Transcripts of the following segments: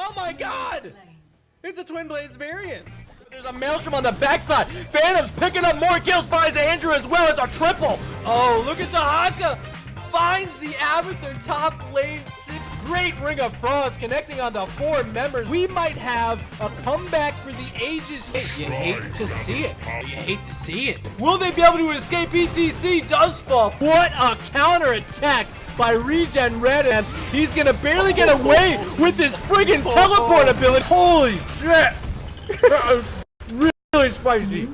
Oh my god! It's a Twin Blades variant. There's a Maelstrom on the backside. Phantom's picking up more kills, finds Andrew as well. It's a triple. Oh, look at Tahaka. Finds the Abathur top lane 6. Great Ring of Frost connecting onto 4 members. We might have a comeback for the ages. You hate to see it. You hate to see it. Will they be able to escape? ETC does fall. What a counter attack by Regen Red, and he's gonna barely get away with his friggin' teleport ability. Holy shit! That was really spicy.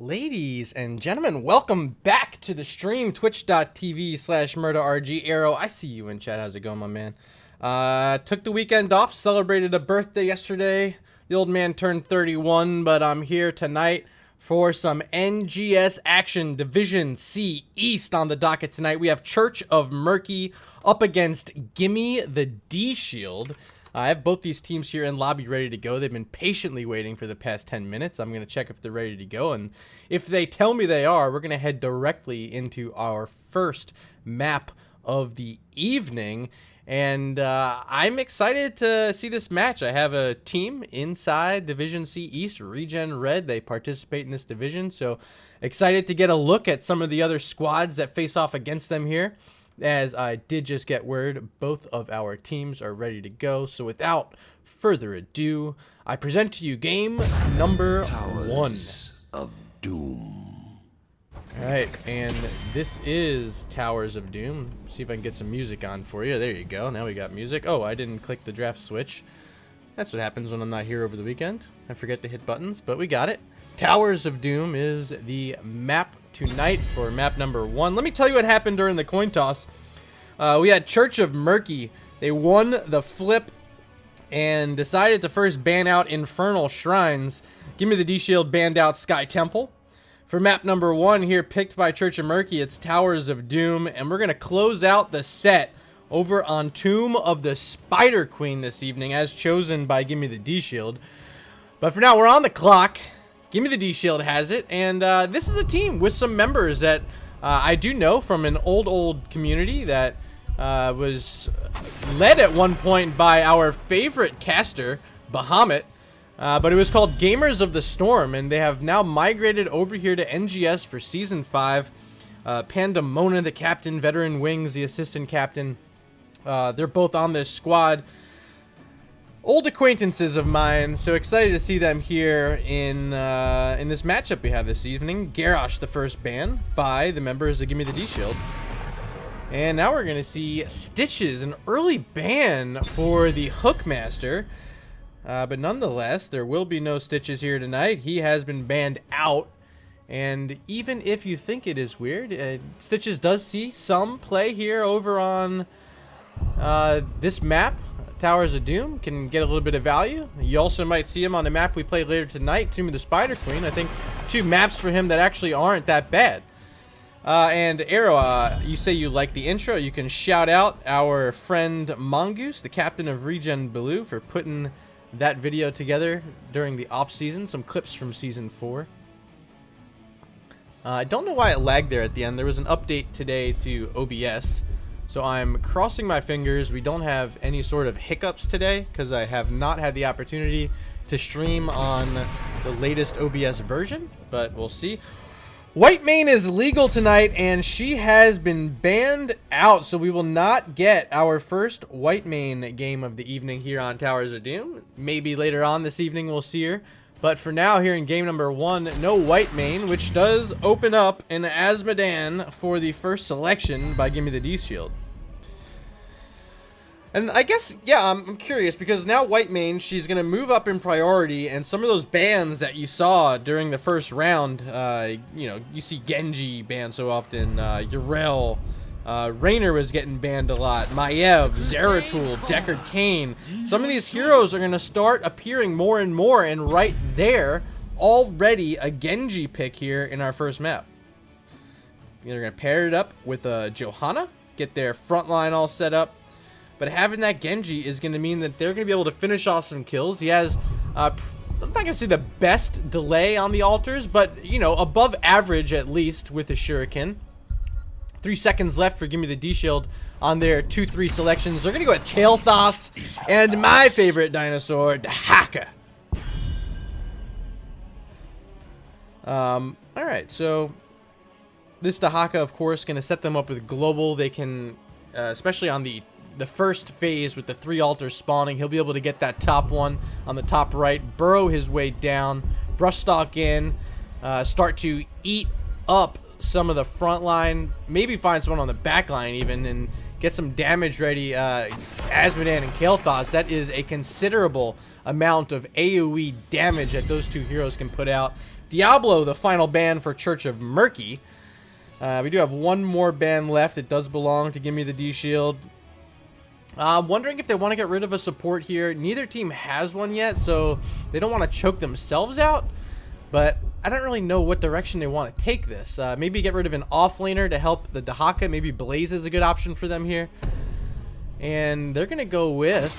Ladies and gentlemen, welcome back to the stream, twitch.tv/murderrg. Arrow, I see you in chat. How's it going, my man? Took the weekend off, celebrated a birthday yesterday. The old man turned 31, but I'm here tonight for some NGS action. Division C East on the docket tonight. We have Church of Murky up against Gimme the D-Shield. I have both these teams here in lobby ready to go. They've been patiently waiting for the past 10 minutes. I'm going to check if they're ready to go, and if they tell me they are, we're going to head directly into our first map of the evening. And I'm excited to see this match. I have a team inside Division C East, Regen Red. They participate in this division, so excited to get a look at some of the other squads that face off against them here. As I did just get word, both of our teams are ready to go. So without further ado, I present to you game number 1 of Doom. Alright, and this is Towers of Doom. See if I can get some music on for you. There you go. Now we got music. Oh, I didn't click the draft switch. That's what happens when I'm not here over the weekend. I forget to hit buttons, but we got it. Towers of Doom is the map tonight for map number 1. Let me tell you what happened during the coin toss. We had Church of Murky. They won the flip and decided to first ban out Infernal Shrines. Gimme the D-Shield banned out Sky Temple. For map number 1 here, picked by Church of Murky, it's Towers of Doom. And we're going to close out the set over on Tomb of the Spider Queen this evening, as chosen by Gimme the D-Shield. But for now, we're on the clock. Gimme the D-Shield has it, and this is a team with some members that I do know from an old community that was led at one point by our favorite caster, Bahamut, but it was called Gamers of the Storm, and they have now migrated over here to NGS for Season 5. Pandemona, the captain, Veteran Wings, the assistant captain, they're both on this squad. Old acquaintances of mine, so excited to see them here in this matchup we have this evening. Garrosh, the first ban by the members of Gimme the D-Shield. And now we're going to see Stitches, an early ban for the Hookmaster. But nonetheless, there will be no Stitches here tonight. He has been banned out. And even if you think it is weird, Stitches does see some play here over on this map. Towers of Doom can get a little bit of value. You also might see him on a map we play later tonight, Tomb of the Spider Queen. I think 2 maps for him that actually aren't that bad. And Arrow, you say you like the intro. You can shout out our friend Mongoose, the captain of Regen Blue, for putting that video together during the off season. Some clips from Season 4. I don't know why it lagged there at the end. There was an update today to OBS. So I'm crossing my fingers we don't have any sort of hiccups today, because I have not had the opportunity to stream on the latest OBS version, but we'll see. White Mane is legal tonight, and she has been banned out, so we will not get our first White Mane game of the evening here on Towers of Doom. Maybe later on this evening we'll see her, but for now here in game number 1, no White Mane, which does open up an Azmodan for the first selection by Gimme the D-Shield. And I guess, yeah, I'm curious, because now White Mane, she's going to move up in priority, and some of those bans that you saw during the first round, you know, you see Genji banned so often, Yrel, Raynor was getting banned a lot, Maiev, Zeratul, Deckard Cain. Some of these heroes are going to start appearing more and more, and right there, already a Genji pick here in our first map. They're going to pair it up with Johanna, get their front line all set up. But having that Genji is going to mean that they're going to be able to finish off some kills. He has I'm not going to say the best delay on the altars, but, you know, above average at least with the Shuriken. 3 seconds left for Gimme the D-Shield on their 2-3 selections. They're going to go with Kael'thas and my favorite dinosaur, Dahaka. Alright, so this Dahaka, of course, going to set them up with global. They can, especially on the first phase with the 3 altars spawning, he'll be able to get that top one on the top right, burrow his way down, brush stalk in, start to eat up some of the front line, maybe find someone on the back line even, and get some damage ready. Azmodan and Kael'thas, that is a considerable amount of AoE damage that those 2 heroes can put out. Diablo, the final ban for Church of Murky. We do have one more ban left. It does belong to Gimme the D-Shield. Wondering if they want to get rid of a support here. Neither team has one yet, so they don't want to choke themselves out. But I don't really know what direction they want to take this. Maybe get rid of an offlaner to help the Dahaka. Maybe Blaze is a good option for them here. And they're going to go with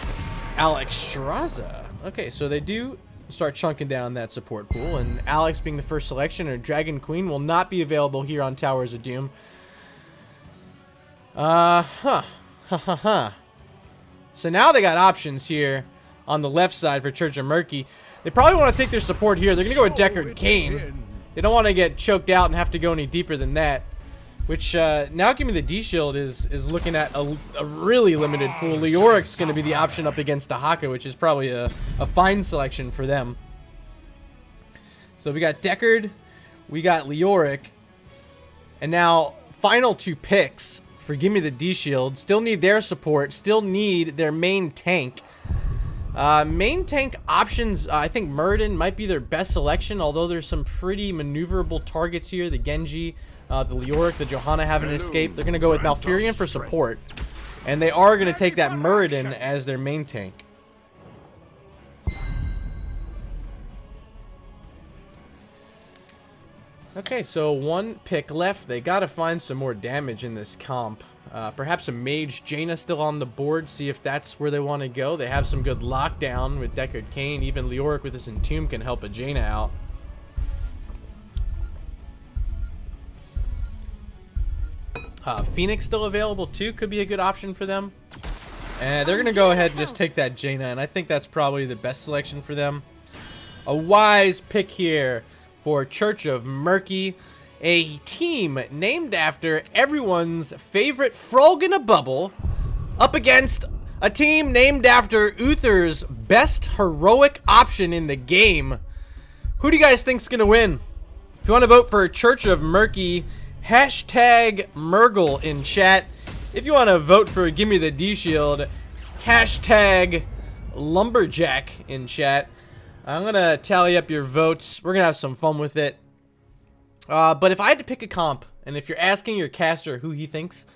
Alexstrasza. Okay, so they do start chunking down that support pool. And Alex being the first selection, or Dragon Queen, will not be available here on Towers of Doom. So now they got options here on the left side for Church of Murky. They probably want to take their support here. They're going to go with Deckard Cain. They don't want to get choked out and have to go any deeper than that. Which, now Gimme the D-Shield is looking at a really limited pool. Leoric's going to be the option up against Dahaka, which is probably a fine selection for them. So we got Deckard, we got Leoric, and now final 2 picks for Gimme the D-Shield. Still need their support, still need their main tank. Main tank options, I think Muradin might be their best selection, although there's some pretty maneuverable targets here. The Genji, the Leoric, the Johanna haven't escaped. They're going to go with Malfurion for support. And they are going to take that Muradin as their main tank. Okay, so 1 pick left. They got to find some more damage in this comp. Perhaps a Mage Jaina still on the board. See if that's where they want to go. They have some good lockdown with Deckard Cain. Even Leoric with his Entomb can help a Jaina out. Phoenix still available too. Could be a good option for them. And they're going to go ahead and just take that Jaina. And I think that's probably the best selection for them. A wise pick here for Church of Murky. A team named after everyone's favorite frog in a bubble, up against a team named after Uther's best heroic option in the game. Who do you guys think's gonna win? If you want to vote for Church of Murky, hashtag Murgle in chat. If you want to vote for Gimme the D-Shield, hashtag Lumberjack in chat. I'm gonna tally up your votes. We're gonna have some fun with it. But if I had to pick a comp, and if you're asking your caster who he thinks,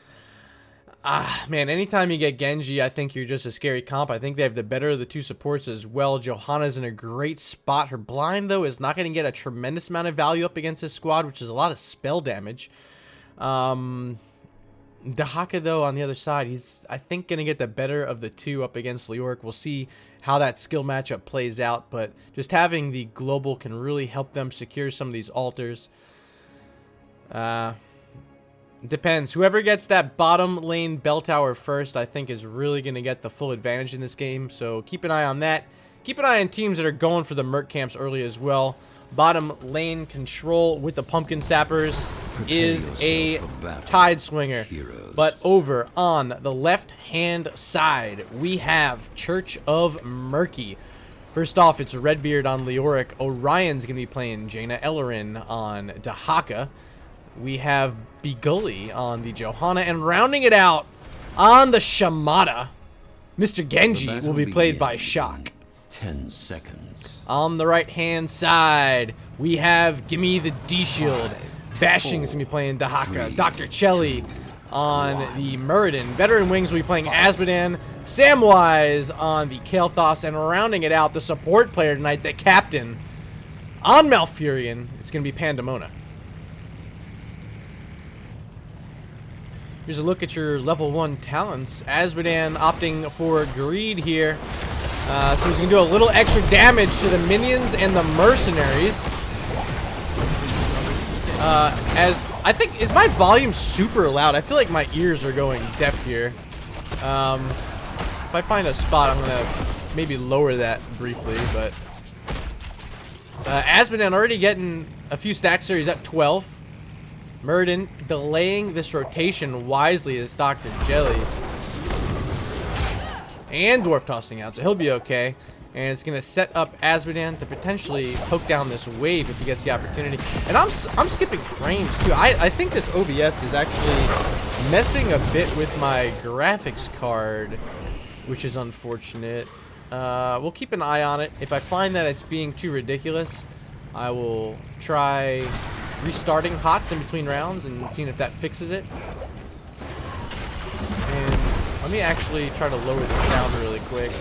man, anytime you get Genji, I think you're just a scary comp. I think they have the better of the 2 supports as well. Johanna's in a great spot. Her blind, though, is not going to get a tremendous amount of value up against this squad, which is a lot of spell damage. Dahaka, though, on the other side, he's, I think, going to get the better of the 2 up against Leoric. We'll see how that skill matchup plays out, but just having the global can really help them secure some of these altars. Depends. Whoever gets that bottom lane bell tower first, I think, is really going to get the full advantage in this game. So keep an eye on that. Keep an eye on teams that are going for the Merc camps early as well. Bottom lane control with the Pumpkin Sappers is a Tide Swinger. But over on the left-hand side, we have Church of Murky. First off, it's Redbeard on Leoric. Orion's going to be playing Jaina. Ellerin on Dahaka. We have Begully on the Johanna, and rounding it out on the Shamata, Mr. Genji will be played by Shock. 10 seconds. On the right-hand side, we have Gimme the D-Shield. Bashing's going to be playing Dahaka. Dr. Chelly on the Muradin. Veteran Wings will be playing Azmodan. Samwise on the Kael'thas, and rounding it out, the support player tonight, the captain on Malfurion, it's going to be Pandemona. Here's a look at your level 1 talents. Azmodan opting for Greed here. So he's going to do a little extra damage to the minions and the mercenaries. As I think, is my volume super loud? I feel like my ears are going deaf here. If I find a spot, I'm going to maybe lower that briefly, but Asmodan already getting a few stacks here. He's at 12. Murden delaying this rotation wisely as Dr. Jelly. And Dwarf tossing out, so he'll be okay. And it's going to set up Asmodan to potentially poke down this wave if he gets the opportunity. And I'm skipping frames, too. I think this OBS is actually messing a bit with my graphics card, which is unfortunate. We'll keep an eye on it. If I find that it's being too ridiculous, I will try restarting HOTS in between rounds and seeing if that fixes it. And let me actually try to lower the sound really quick.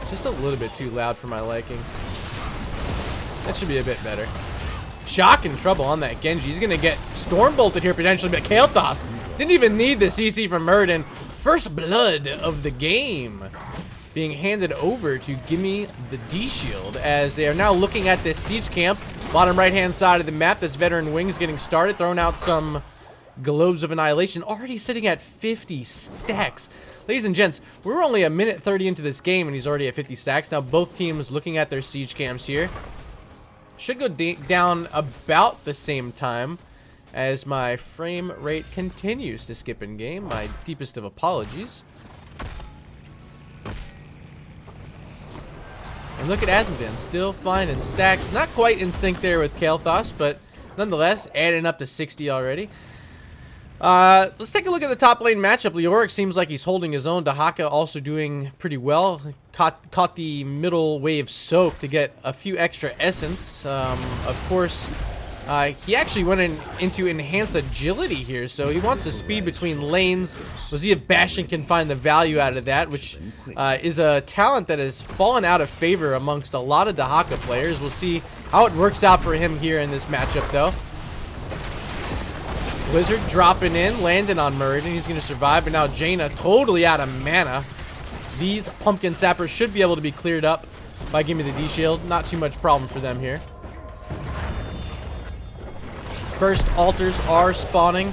Just a little bit too loud for my liking. That should be a bit better. Shock and trouble on that Genji. He's going to get storm bolted here potentially, but Kael'thas didn't even need the CC from Murden. First blood of the game being handed over to Gimme the D-Shield as they are now looking at this siege camp. Bottom right-hand side of the map, this veteran wings getting started, throwing out some globes of annihilation. Already sitting at 50 stacks. Ladies and gents, we're only a minute 30 into this game and he's already at 50 stacks. Now both teams looking at their siege camps here. Should go down about the same time as my frame rate continues to skip in game. My deepest of apologies. And look at Asmodan, still finding stacks. Not quite in sync there with Kael'thas, but nonetheless, adding up to 60 already. Let's take a look at the top lane matchup. Leoric seems like he's holding his own. Dahaka also doing pretty well. Caught the middle wave soak to get a few extra essence. Of course, he actually went into enhanced agility here, so he wants to speed between lanes. We'll see if Bastion can find the value out of that, which is a talent that has fallen out of favor amongst a lot of Dahaka players. We'll see how it works out for him here in this matchup, though. Blizzard dropping in, landing on Murden. He's going to survive, but now Jaina totally out of mana. These pumpkin sappers should be able to be cleared up by Gimme the D-Shield. Not too much problem for them here. First altars are spawning,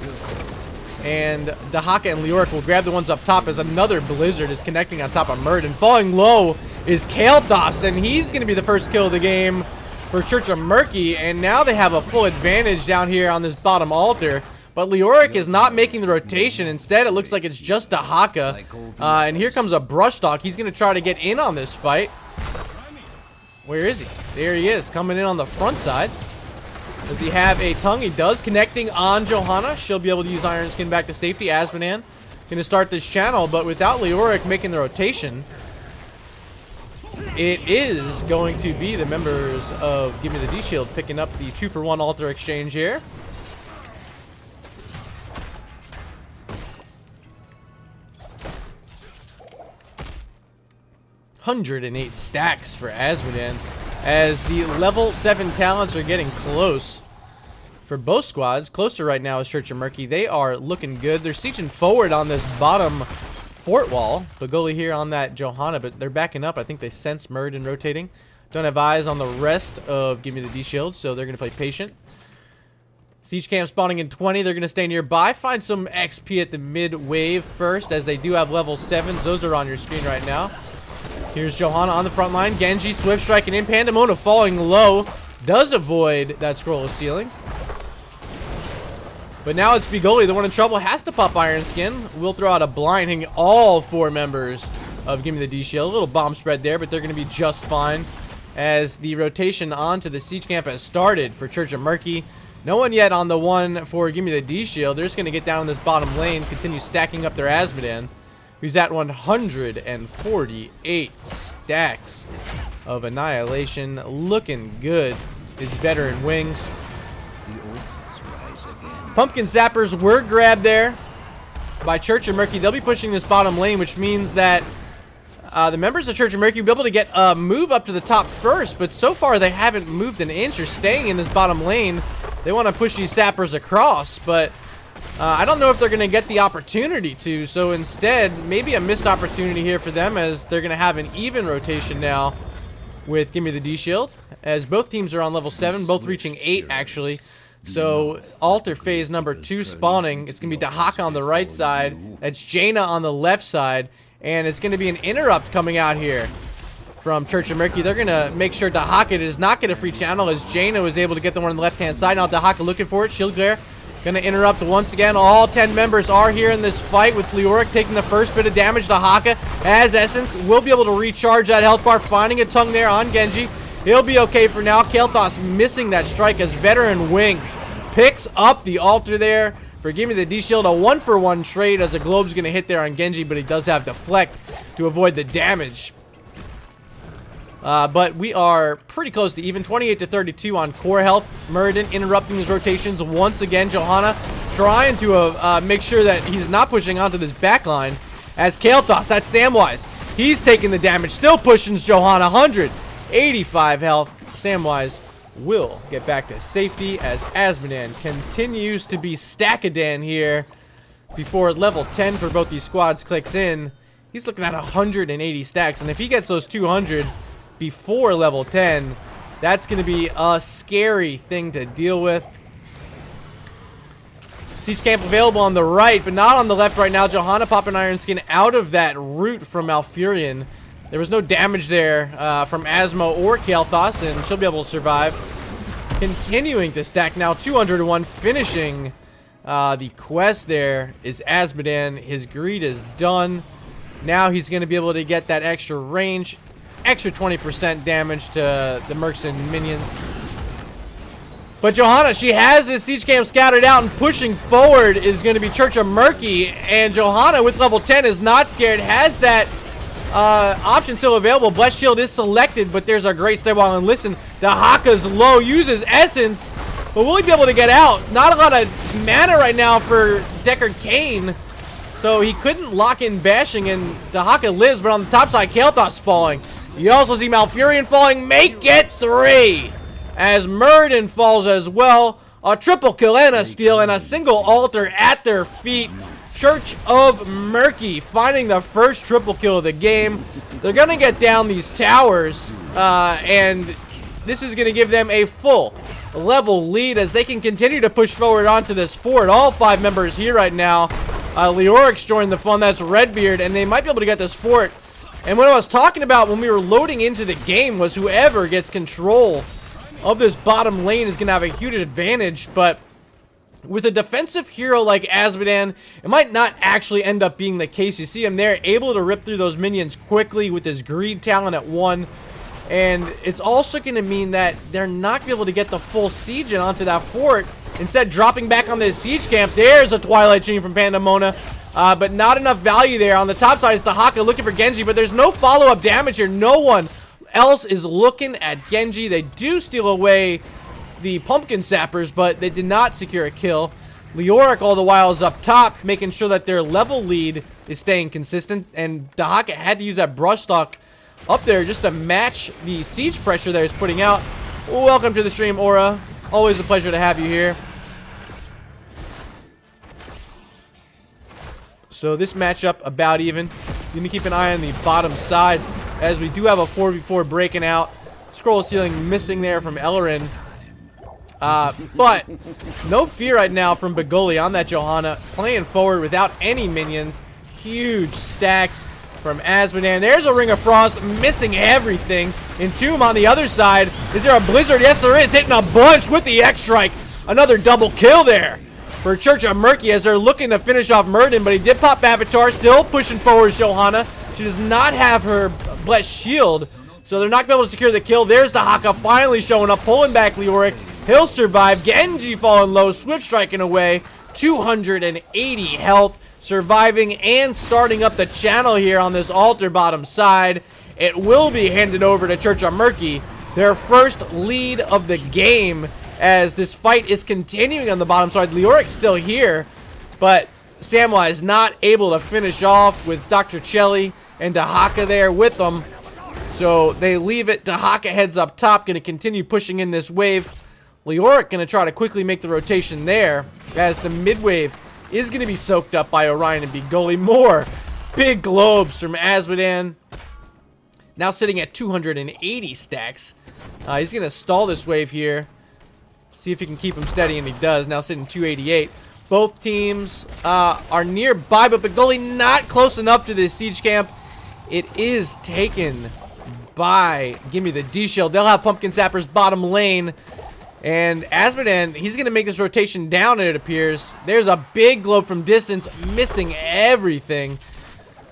and Dahaka and Leoric will grab the ones up top as another Blizzard is connecting on top of Murden. Falling low is Kael'thas, and he's going to be the first kill of the game for Church of Murky, and now they have a full advantage down here on this bottom altar. But Leoric is not making the rotation. Instead, it looks like it's just Dahaka. And here comes a Brushtalk. He's going to try to get in on this fight. Where is he? There he is, coming in on the front side. Does he have a tongue? He does, connecting on Johanna. She'll be able to use Iron Skin back to safety. Asmodan going to start this channel, but without Leoric making the rotation, it is going to be the members of Gimme the D-Shield picking up the 2-for-1 altar exchange here. 108 stacks for Asmodan as the level 7 talents are getting close for both squads. Closer right now is Church of Murky. They are looking good. They're sieging forward on this bottom fort wall. Bagoli here on that Johanna, but they're backing up. I think they sense Murden rotating. Don't have eyes on the rest of Gimme the D-Shield, so they're going to play patient. Siege camp spawning in 20. They're going to stay nearby. Find some XP at the mid wave first, as they do have level 7s. Those are on your screen right now. Here's Johanna on the front line. Genji swift striking in. Pandemona falling low. Does avoid that scroll of ceiling. But now it's Bigoli, the one in trouble. Has to pop Iron Skin. Will throw out a blind, hitting all 4 members of Gimme the D-Shield. A little bomb spread there, but they're going to be just fine. As the rotation onto the siege camp has started for Church of Murky. No one yet on the one for Gimme the D-Shield. They're just going to get down in this bottom lane. Continue stacking up their Asmodan, who's at 148 stacks of annihilation. Looking good. His veteran wings. Pumpkin Zappers were grabbed there by Church of Murky. They'll be pushing this bottom lane, which means that the members of Church of Murky will be able to get a move up to the top first, but so far they haven't moved an inch or staying in this bottom lane. They want to push these Sappers across, but I don't know if they're going to get the opportunity to, so instead, maybe a missed opportunity here for them, as they're going to have an even rotation now with Gimme the D-Shield, as both teams are on level 7, both reaching 8 actually. So altar phase number 2 spawning. It's going to be Dahaka on the right side, that's Jaina on the left side, and it's going to be an interrupt coming out here from Church of Murky. They're going to make sure Dahaka does not get a free channel, as Jaina was able to get the one on the left-hand side. Now Dahaka looking for it. Shield glare. Going to interrupt once again. All 10 members are here in this fight, with Leoric taking the first bit of damage. Dahaka, as Essence, will be able to recharge that health bar, finding a tongue there on Genji. He'll be okay for now. Kael'thas missing that strike, as Veteran Wings picks up the altar there for Gimme the D-Shield. A 1-for-1 trade, as a globe's going to hit there on Genji, but he does have Deflect to avoid the damage. But we are pretty close to even, 28-32 on core health. Muradin interrupting his rotations once again. Johanna trying to make sure that he's not pushing onto this back line, as Kael'thas, that's Samwise, he's taking the damage, still pushing Johanna. 185 health. Samwise will get back to safety, as Azmodan continues to be Stackadan here before level 10 for both these squads clicks in. He's looking at 180 stacks, and if he gets those 200 before level 10, that's going to be a scary thing to deal with. Siege camp available on the right, but not on the left right now. Johanna popping Iron Skin out of that root from Malfurion. There was no damage there from Asmo or Kael'thas, and she'll be able to survive. Continuing to stack now, 201, finishing the quest there is Azmodan. His greed is done. Now he's going to be able to get that extra range, extra 20% damage to the Mercs and minions. But Johanna, she has his siege camp scattered out, and pushing forward is going to be Church of Murky. And Johanna with level 10 is not scared, has that option still available. Blessed Shield is selected, but there's a great stairwell. And listen, Dahaka's low, uses Essence, but will he be able to get out? Not a lot of mana right now for Deckard Cain, so he couldn't lock in bashing, and Dahaka lives, but on the top side, Kael'thas falling. You also see Malfurion falling. Make it 3 as Muradin falls as well. A triple kill and a steal, and a single altar at their feet. Church of Murky finding the first triple kill of the game. They're going to get down these towers, and this is going to give them a full level lead as they can continue to push forward onto this fort. All 5 members here right now. Leoric's joining the fun. That's Redbeard, and they might be able to get this fort. And what I was talking about when we were loading into the game was whoever gets control of this bottom lane is going to have a huge advantage. But with a defensive hero like Azmodan, it might not actually end up being the case. You see him there, able to rip through those minions quickly with his greed talent at 1. And it's also going to mean that they're not going to be able to get the full siege in onto that fort. Instead, dropping back on this siege camp. There's a Twilight Chain from Pandemona. But not enough value there. On the top side is Dahaka looking for Genji, but there's no follow-up damage here. No one else is looking at Genji. They do steal away the Pumpkin Sappers, but they did not secure a kill. Leoric all the while is up top, making sure that their level lead is staying consistent, and Dahaka had to use that brush stock up there just to match the siege pressure that he's putting out. Welcome to the stream, Aura. Always a pleasure to have you here. So this matchup about even. You need to keep an eye on the bottom side, as we do have a 4v4 breaking out. Scroll Ceiling missing there from Ellerin. But no fear right now from Bagoli on that Johanna. Playing forward without any minions. Huge stacks from Azmodan. There's a Ring of Frost, missing everything. Entomb on the other side. Is there a Blizzard? Yes, there is. Hitting a bunch with the X-Strike. Another double kill there for Church of Murky, as they're looking to finish off Muradin, but he did pop Avatar. Still pushing forward Johanna. She does not have her Blessed Shield, so they're not going to be able to secure the kill. There's Dahaka finally showing up, pulling back Leoric. He'll survive. Genji falling low, Swift striking away. 280 health, surviving and starting up the channel here on this altar bottom side. It will be handed over to Church of Murky, their first lead of the game, as this fight is continuing on the bottom side. Leoric's still here, but Samwise is not able to finish off with Dr. Chelly and Dahaka there with them. So they leave it. Dahaka heads up top, going to continue pushing in this wave. Leoric going to try to quickly make the rotation there, as the mid wave is going to be soaked up by Orion and Bigoli. More big globes from Azmodan. Now sitting at 280 stacks. He's going to stall this wave here. See if he can keep him steady, and he does. Now sitting 288. Both teams are nearby, but Bigoli not close enough to this siege camp. It is taken by Gimme the D-Shield. They'll have Pumpkin Sappers bottom lane. And Azmodan, he's going to make this rotation down, it appears. There's a big globe from distance, missing everything.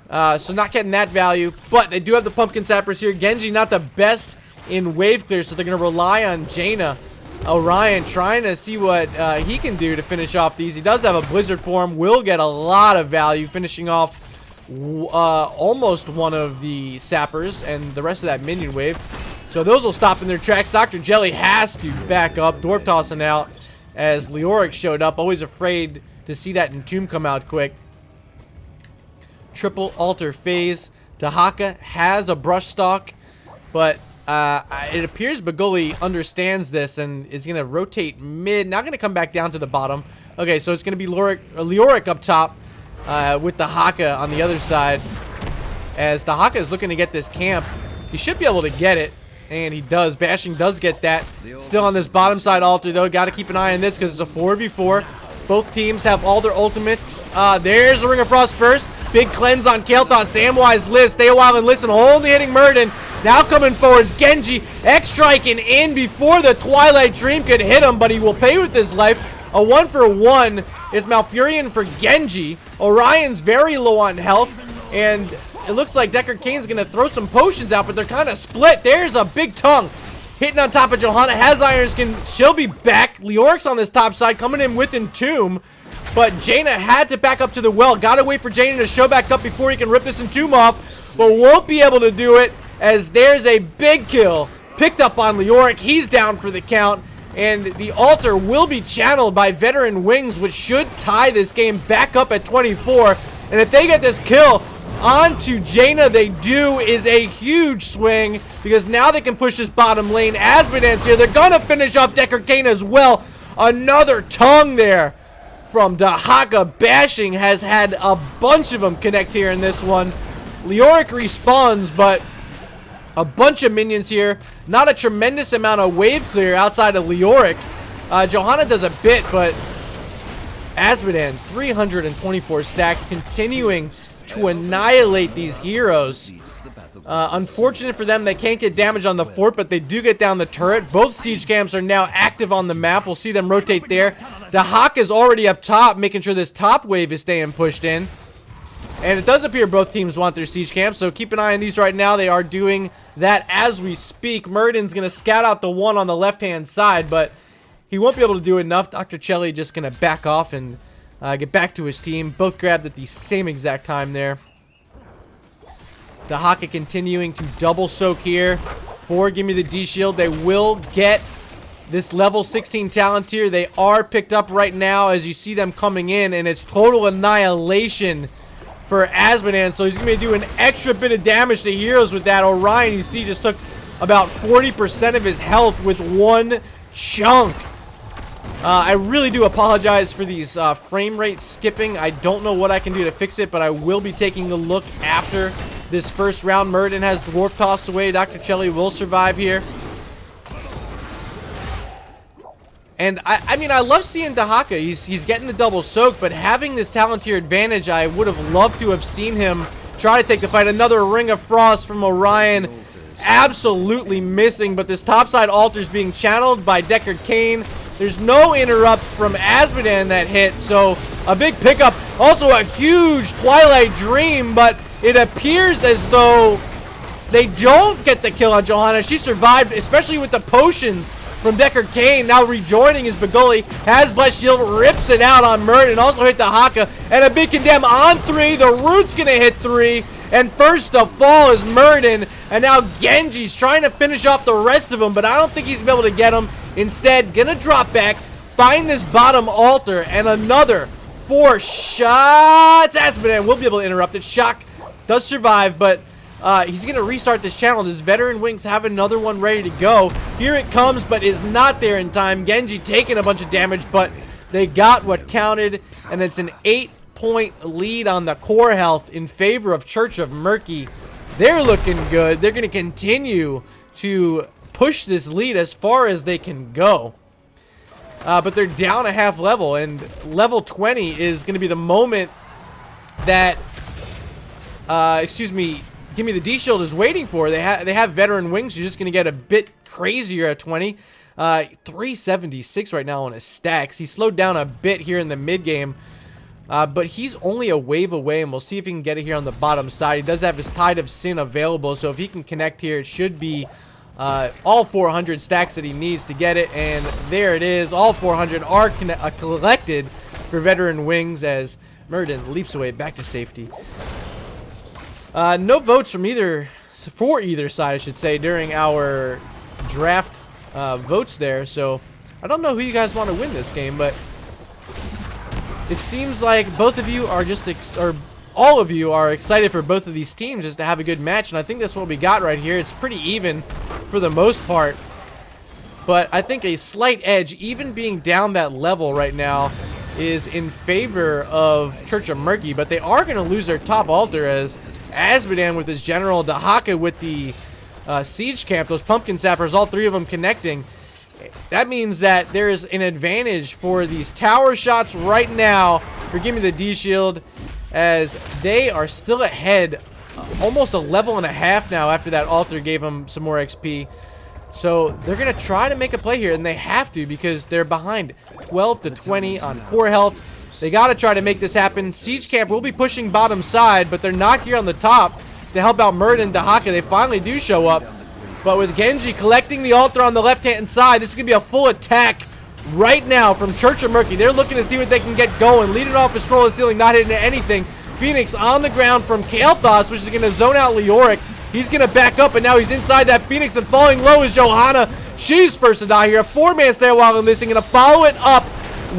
So not getting that value. But they do have the Pumpkin Sappers here. Genji not the best in wave clear, so they're going to rely on Jaina. Orion trying to see what he can do to finish off these. He does have a Blizzard form. Will get a lot of value, finishing off almost one of the Sappers and the rest of that minion wave. So those will stop in their tracks. Dr. Jelly has to back up. Dwarf tossing out as Leoric showed up. Always afraid to see that Entomb come out quick. Triple altar phase. Dahaka has a brush stalk, but it appears Bigoli understands this and is going to rotate mid. Not going to come back down to the bottom. Okay, so it's going to be Leoric up top with Dahaka on the other side. As Dahaka is looking to get this camp, he should be able to get it. And he does. Bashing does get that. Still on this bottom side altar, though. Got to keep an eye on this because it's a 4v4. Both teams have all their ultimates. There's the Ring of Frost first. Big cleanse on Kael'thas. Samwise lives. Stay a while and listen. Only hitting Murden. Now coming forwards, Genji. X-striking in before the Twilight Dream could hit him, but he will pay with his life. A 1-for-1 is Malfurion for Genji. Orion's very low on health, and it looks like Deckard Cain's going to throw some potions out, but they're kind of split. There's a big tongue hitting on top of Johanna. Has iron skin. She'll be back. Leoric's on this top side coming in with Entomb, but Jaina had to back up to the well. Got to wait for Jaina to show back up before he can rip this Entomb off, but won't be able to do it as there's a big kill picked up on Leoric. He's down for the count, and the altar will be channeled by Veteran Wings, which should tie this game back up at 24. And if they get this kill onto Jaina, they do, is a huge swing, because now they can push this bottom lane. Azmodan's here. They're gonna finish off Deckard Cain as well. Another tongue there from Dahaka. Bashing has had a bunch of them connect here in this one. Leoric respawns, but a bunch of minions here. Not a tremendous amount of wave clear outside of Leoric. Johanna does a bit, but Azmodan, 324 stacks, continuing to annihilate these heroes. Unfortunate for them, they can't get damage on the fort, but they do get down the turret. Both siege camps are now active on the map. We'll see them rotate there. The Hawk is already up top, making sure this top wave is staying pushed in. And it does appear both teams want their siege camps, so keep an eye on these right now. They are doing that as we speak. Murden's going to scout out the one on the left-hand side, but he won't be able to do enough. Dr. Chelly just going to back off and get back to his team. Both grabbed at the same exact time there. Dahaka continuing to double soak here for Gimme the D-Shield. They will get this level 16 talent here. They are picked up right now as you see them coming in, and it's total annihilation for Azmodan, so he's going to do an extra bit of damage to heroes with that. Orion, you see, just took about 40% of his health with one chunk. I really do apologize for these frame rate skipping. I don't know what I can do to fix it, but I will be taking a look after this first round. Murden has Dwarf tossed away. Dr. Chelly will survive here. And I mean, I love seeing Dahaka. He's getting the double soak, but having this Talontier advantage, I would have loved to have seen him try to take the fight. Another Ring of Frost from Orion. Absolutely missing, but this topside altar is being channeled by Deckard Cain. There's no interrupt from Azmodan that hit, so a big pickup. Also a huge Twilight Dream, but it appears as though they don't get the kill on Johanna. She survived, especially with the potions from Deckard Cain. Now rejoining his Bigoli. Has Blessed Shield, rips it out on Murden. Also hit the Haka. And a big condemn on 3. The Root's going to hit 3. And first to fall is Murden. And now Genji's trying to finish off the rest of them, but I don't think he's going to be able to get them. Instead, going to drop back, find this bottom altar, and another 4 shots. Azmodan will be able to interrupt it. Shock does survive, but he's going to restart this channel. Does Veteran Wings have another one ready to go? Here it comes, but is not there in time. Genji taking a bunch of damage, but They got what counted, and it's an 8-point lead on the core health in favor of Church of Murky. They're looking good. They're going to continue to push this lead as far as they can go. But they're down a half level, and level 20 is going to be the moment that, Gimme the D-Shield is waiting for. They have veteran wings, who's just going to get a bit crazier at 20. 376 right now on his stacks. He slowed down a bit here in the mid game, but he's only a wave away, and we'll see if he can get it here on the bottom side. He does have his Tide of Sin available, so if he can connect here, it should be all 400 stacks that he needs to get it, and there it is. All 400 are collected for veteran wings as Murden leaps away back to safety. No votes from either side, I should say, during our draft votes there, so I don't know who you guys want to win this game, but it seems like both of you are just all of you are excited for both of these teams just to have a good match, and I think that's what we got right here. It's pretty even for the most part, but I think a slight edge, even being down that level right now, is in favor of Church of Murky, but they are going to lose their top altar as Azmodan with his general, Dahaka with the siege camp, those pumpkin sappers, all three of them connecting. That means that there is an advantage for these tower shots right now for Gimme the D-Shield, as they are still ahead, almost a level and a half now after that altar gave them some more XP. So they're going to try to make a play here, and they have to because they're behind 12 to 20 on core health. They got to try to make this happen. Siege Camp will be pushing bottom side, but they're not here on the top to help out Murd and Dahaka. They finally do show up, but with Genji collecting the altar on the left-hand side, this is going to be a full attack right now from Church of Murky. They're looking to see what they can get going. Lead it off with Stroll of Ceiling, not hitting anything. Phoenix on the ground from Kael'thas, which is going to zone out Leoric. He's going to back up, and now he's inside that Phoenix, and falling low is Johanna. She's first to die here. A 4-man stare while missing, going to follow it up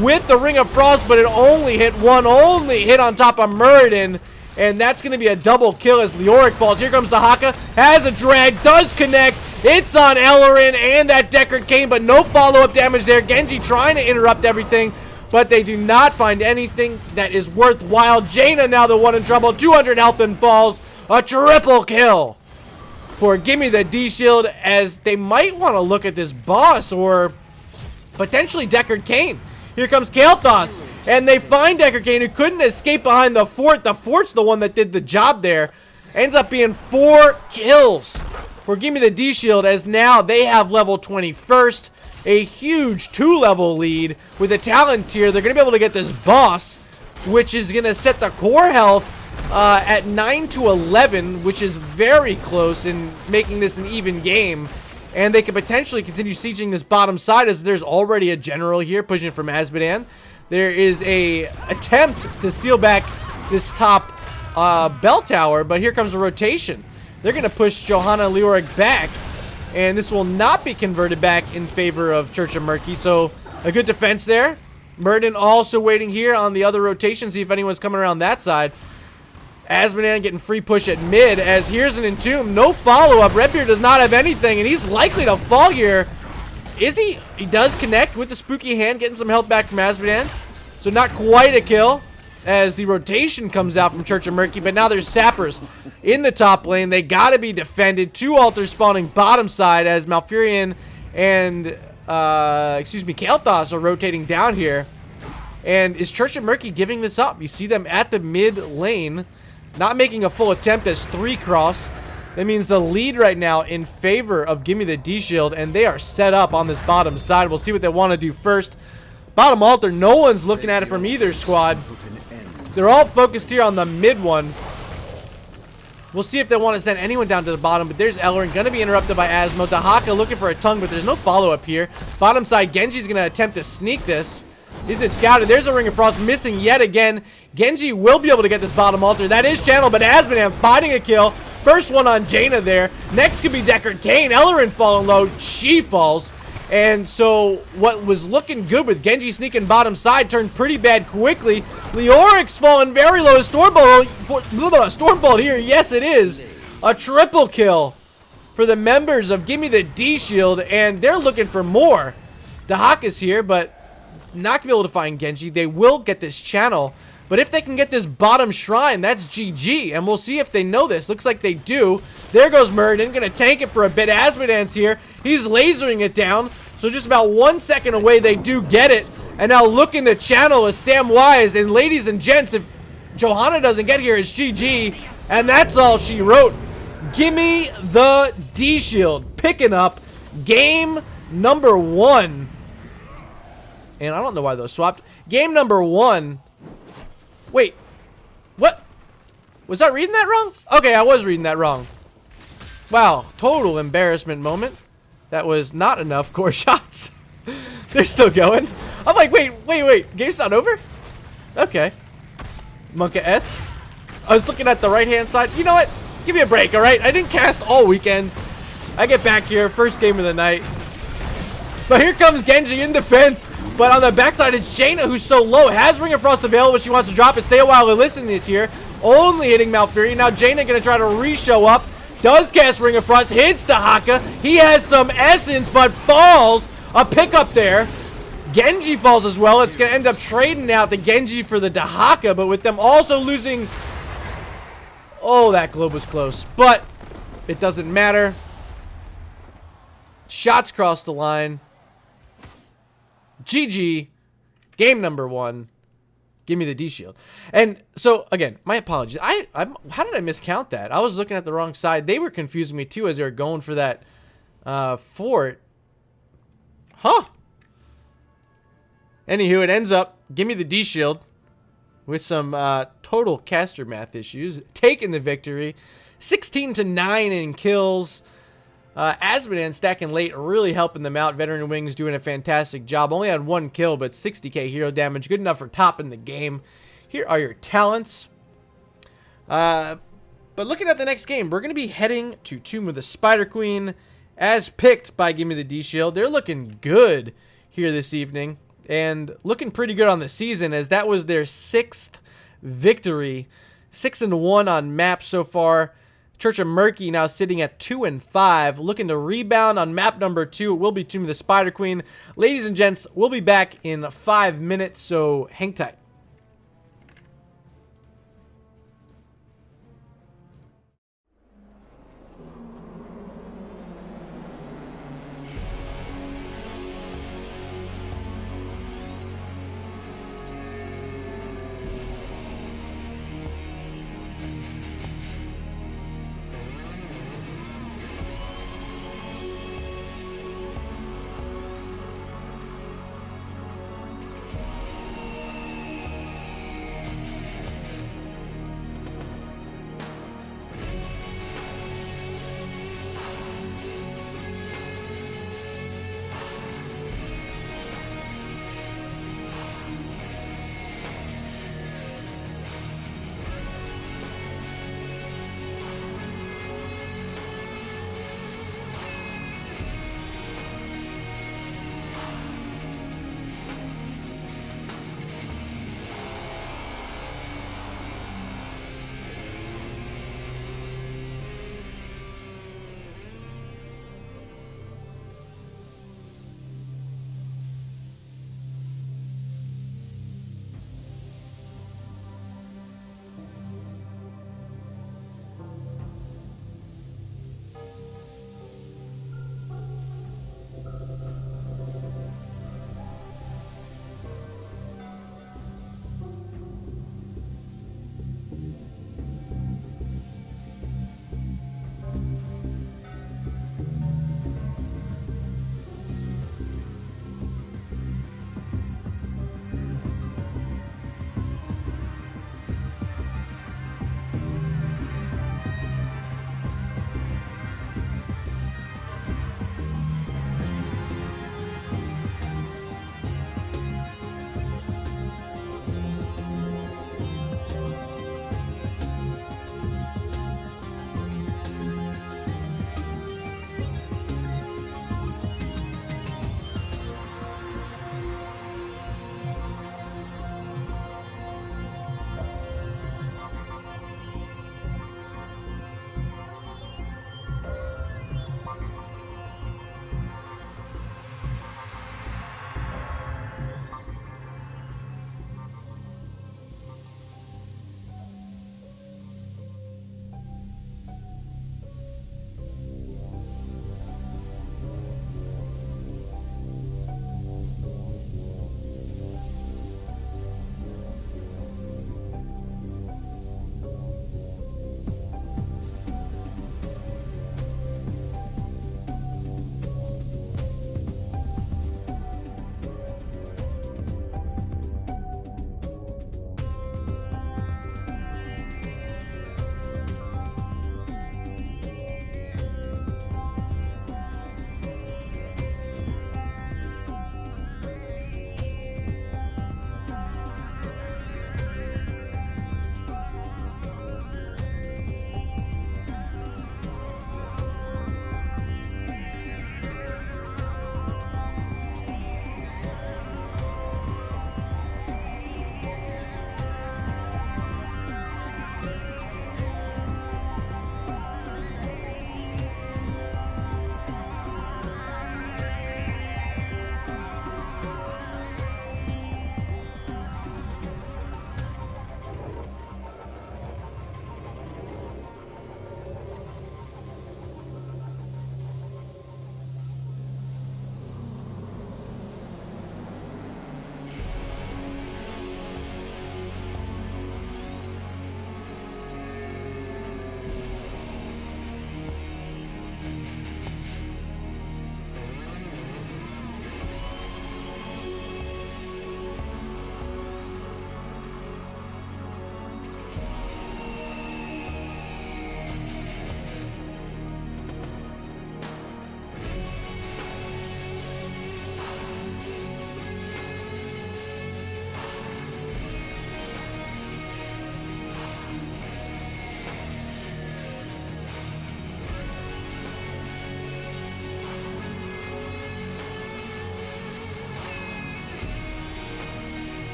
with the Ring of Frost, but it only hit one, only hit on top of Murden, and that's going to be a double kill as Leoric falls. Here comes Dahaka, has a drag, does connect. It's on Ellerin and that Deckard Cain, but no follow-up damage there. Genji trying to interrupt everything, but they do not find anything that is worthwhile. Jaina now the one in trouble, 200 health and falls. A triple kill for Gimme the D-Shield, as they might want to look at this boss or potentially Deckard Cain. Here comes Kael'thas, and they find Deckard Cain, who couldn't escape behind the fort. The fort's the one that did the job there. Ends up being 4 kills for Gimme the D-Shield, as now they have level 21st. A huge 2-level lead with a talent tier. They're going to be able to get this boss, which is going to set the core health at 9 to 11, which is very close in making this an even game. And they could potentially continue sieging this bottom side, as there's already a general here pushing from Azmodan. There is a attempt to steal back this top bell tower, but here comes a rotation. They're going to push Johanna and Leoric back, and this will not be converted back in favor of Church of Murky. So a good defense there. Murden also waiting here on the other rotation, see if anyone's coming around that side. Azmodan getting free push at mid, as here's an Entomb. No follow-up. Redbeard does not have anything, and he's likely to fall here. Is he? He does connect with the spooky hand, getting some health back from Azmodan. So not quite a kill, as the rotation comes out from Church of Murky, but now there's sappers in the top lane. They got to be defended. 2 altars spawning bottom side, as Malfurion and, Kael'thas are rotating down here. And is Church of Murky giving this up? You see them at the mid lane, not making a full attempt as 3 cross. That means the lead right now in favor of Gimme the D-Shield, and they are set up on this bottom side. We'll see what they want to do first. Bottom altar, no one's looking at it from either squad. They're all focused here on the mid one. We'll see if they want to send anyone down to the bottom, but there's Ellerin, going to be interrupted by Asmo. Dahaka looking for a tongue, but there's no follow-up here. Bottom side, Genji's going to attempt to sneak this. Is it scouted? There's a Ring of Frost missing yet again. Genji will be able to get this bottom altar. That is channel, but Azmodan finding a kill. First one on Jaina there. Next could be Deckard Cain. Ellerin falling low. She falls. And so what was looking good with Genji sneaking bottom side turned pretty bad quickly. Leoric's falling very low. Stormbolt here. Yes, it is. A triple kill for the members of Gimme the D-Shield, and they're looking for more. Dahaka's here, but not going to be able to find Genji. They will get this channel. But if they can get this bottom shrine, that's GG. And we'll see if they know this. Looks like they do. There goes Murden. Going to tank it for a bit. Asmodee's here. He's lasering it down. So just about 1 second away, they do get it. And now look in the channel as Sam Wise. And ladies and gents, if Johanna doesn't get here, it's GG. And that's all she wrote. Gimme the D shield. Picking up game number 1. And I don't know why those swapped. Game number 1. Wait. What? Was I reading that wrong? Okay, I was reading that wrong. Wow. Total embarrassment moment. That was not enough core shots. They're still going. I'm like, wait. Game's not over? Okay. Monka S. I was looking at the right-hand side. You know what? Give me a break, alright? I didn't cast all weekend. I get back here. First game of the night. But here comes Genji in defense. But on the backside, it's Jaina who's so low. Has Ring of Frost available. She wants to drop it. Stay a while. Listen is here. Only hitting Malfuri. Now Jaina going to try to re-show up. Does cast Ring of Frost. Hits Dahaka. He has some essence, but falls. A pickup there. Genji falls as well. It's going to end up trading out the Genji for the Dahaka. But with them also losing... Oh, that globe was close. But it doesn't matter. Shots cross the line. GG. Game number 1. Give me the D shield. And so again, my apologies. How did I miscount that? I was looking at the wrong side. They were confusing me too as they were going for that fort. Huh. Anywho, it ends up give me the D shield with some total caster math issues, taking the victory. 16-9 in kills. Asmodean stacking late, really helping them out. Veteran Wings doing a fantastic job. Only had 1 kill, but 60k hero damage. Good enough for topping the game. Here are your talents. But looking at the next game, we're going to be heading to Tomb of the Spider Queen, as picked by Gimme the D Shield. They're looking good here this evening, and looking pretty good on the season, as that was their 6th victory. 6-1 on maps so far. Church of Murky now sitting at 2-5, looking to rebound on map number 2. It will be Tomb of the Spider Queen. Ladies and gents, we'll be back in 5 minutes, so hang tight.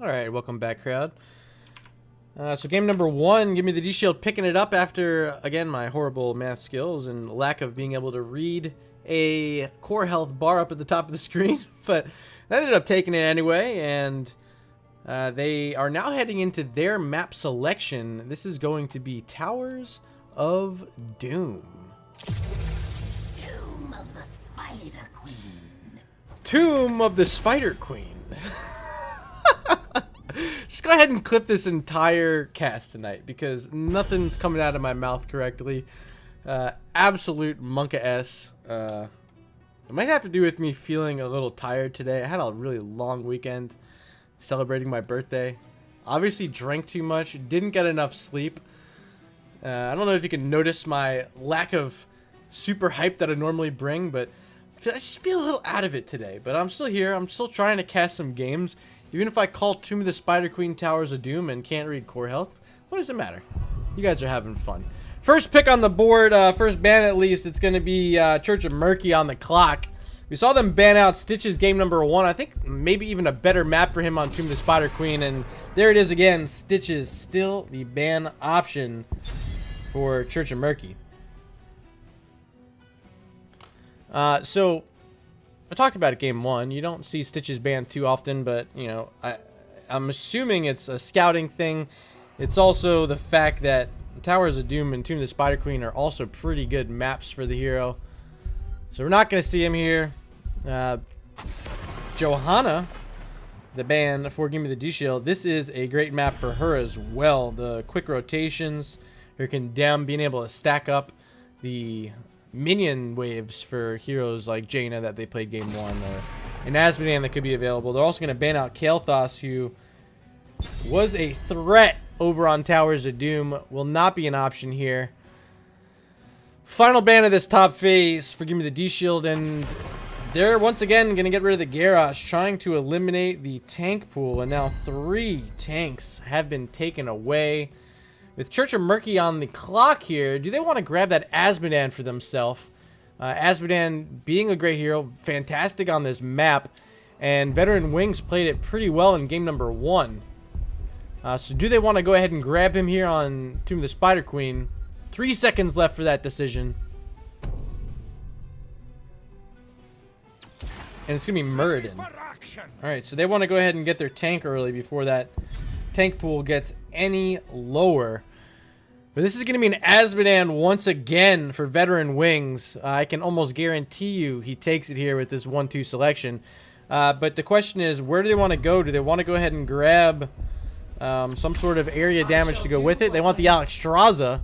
All right, welcome back, crowd. So game number 1, Give Me the D-Shield picking it up after, again, my horrible math skills and lack of being able to read a core health bar up at the top of the screen. But I ended up taking it anyway, and they are now heading into their map selection. This is going to be Towers of Doom. Tomb of the Spider Queen. Tomb of the Spider Queen. Just go ahead and clip this entire cast tonight because nothing's coming out of my mouth correctly. Absolute monka-s. It might have to do with me feeling a little tired today. I had a really long weekend celebrating my birthday. Obviously drank too much, didn't get enough sleep. I don't know if you can notice my lack of super hype that I normally bring, but I just feel a little out of it today. But I'm still here. I'm still trying to cast some games. Even if I call Tomb of the Spider Queen Towers of Doom and can't read core health, what does it matter? You guys are having fun. First pick on the board, first ban at least, it's going to be Church of Murky on the clock. We saw them ban out Stitch's game number 1. I think maybe even a better map for him on Tomb of the Spider Queen. And there it is again, Stitch's still the ban option for Church of Murky. So I talked about it game 1. You don't see Stitch's banned too often, but you know, I'm assuming it's a scouting thing. It's also the fact that Towers of Doom and Tomb of the Spider Queen are also pretty good maps for the hero. So we're not going to see him here. Johanna, the ban for Gimme the D-Shield. This is a great map for her as well. The quick rotations, her condemn, being able to stack up the minion waves for heroes like Jaina that they played game 1, or an Asmodean that could be available. They're also going to ban out Kael'thas, who was a threat over on Towers of Doom. Will not be an option here. Final ban of this top phase for Gimme the D-Shield, and they're once again going to get rid of the Garrosh, trying to eliminate the tank pool, and now 3 tanks have been taken away. With Church of Murky on the clock here, do they want to grab that Asmodean for themselves? Asmodean being a great hero, fantastic on this map, and Veteran Wings played it pretty well in game number 1. So do they want to go ahead and grab him here on Tomb of the Spider Queen? 3 seconds left for that decision. And it's going to be Muradin. Alright, so they want to go ahead and get their tank early before that tank pool gets any lower. But this is going to be an Asmodean once again for Veteran Wings. I can almost guarantee you he takes it here with this 1-2 selection. But the question is, where do they want to go? Do they want to go ahead and grab some sort of area damage to go with it? They want the Alexstrasza.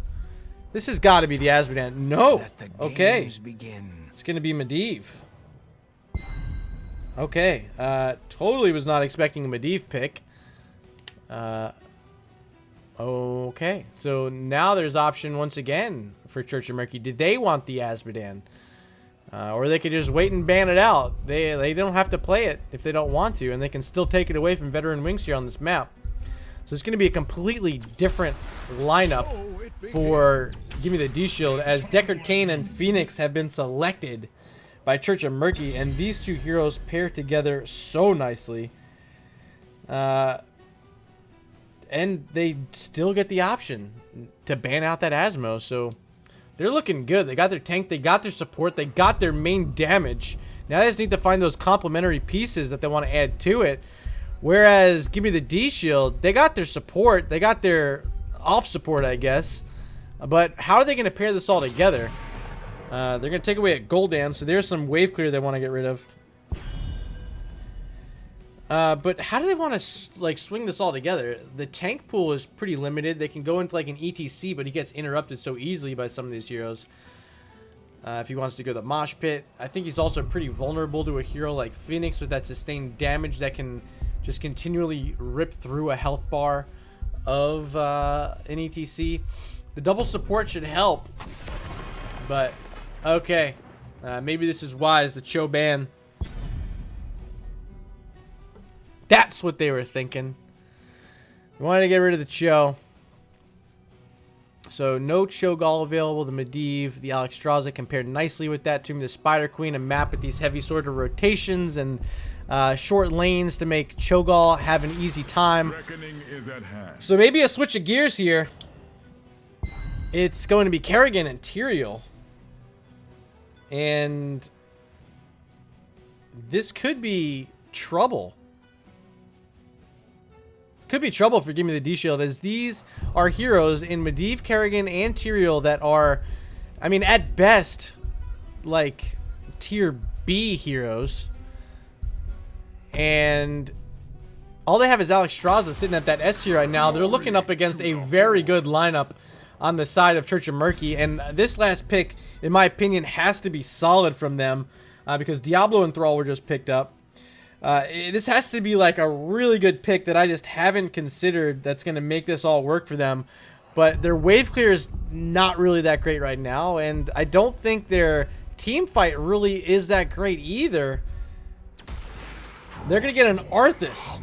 This has got to be the Asmodean. No. Okay. It's going to be Medivh. Okay. Totally was not expecting a Medivh pick. Okay. So now there's option once again for Church of Murky. Did they want the Asmodean? Or they could just wait and ban it out. They don't have to play it if they don't want to, and they can still take it away from Veteran Wings here on this map. So it's going to be a completely different lineup for Gimme the D-Shield, as Deckard Cain and Phoenix have been selected by Church of Murky, and these two heroes pair together so nicely. And they still get the option to ban out that Asmo, so they're looking good. They got their tank, they got their support, they got their main damage. Now they just need to find those complementary pieces that they want to add to it. Whereas Gimme the D-Shield, they got their support, they got their off support, I guess. But how are they going to pair this all together? They're going to take away a Gul'dan, so there's some wave clear they want to get rid of. But how do they want to like swing this all together? The tank pool is pretty limited. They can go into like an ETC, but he gets interrupted so easily by some of these heroes. If he wants to go the Mosh Pit, I think he's also pretty vulnerable to a hero like Phoenix with that sustained damage that can just continually rip through a health bar of an ETC. The double support should help, but okay, maybe this is wise. The Cho ban. That's what they were thinking. They wanted to get rid of the Cho. So no Cho'Gall available. The Medivh, the Alexstrasza compared nicely with that. To me, the Spider Queen, a map with these heavy sort of rotations and short lanes to make Cho'Gall have an easy time. So maybe a switch of gears here. It's going to be Kerrigan and Tyrael. And this could be trouble. Could be trouble for Gimme the D-Shield, as these are heroes in Medivh, Kerrigan, and Tyrael that are, I mean, at best, like, tier B heroes. And all they have is Alexstrasza sitting at that S tier right now. They're looking up against a very good lineup on the side of Church of Murky. And this last pick, in my opinion, has to be solid from them, because Diablo and Thrall were just picked up. This has to be like a really good pick that I just haven't considered that's going to make this all work for them. But their wave clear is not really that great right now, and I don't think their team fight really is that great either. They're going to get an Arthas.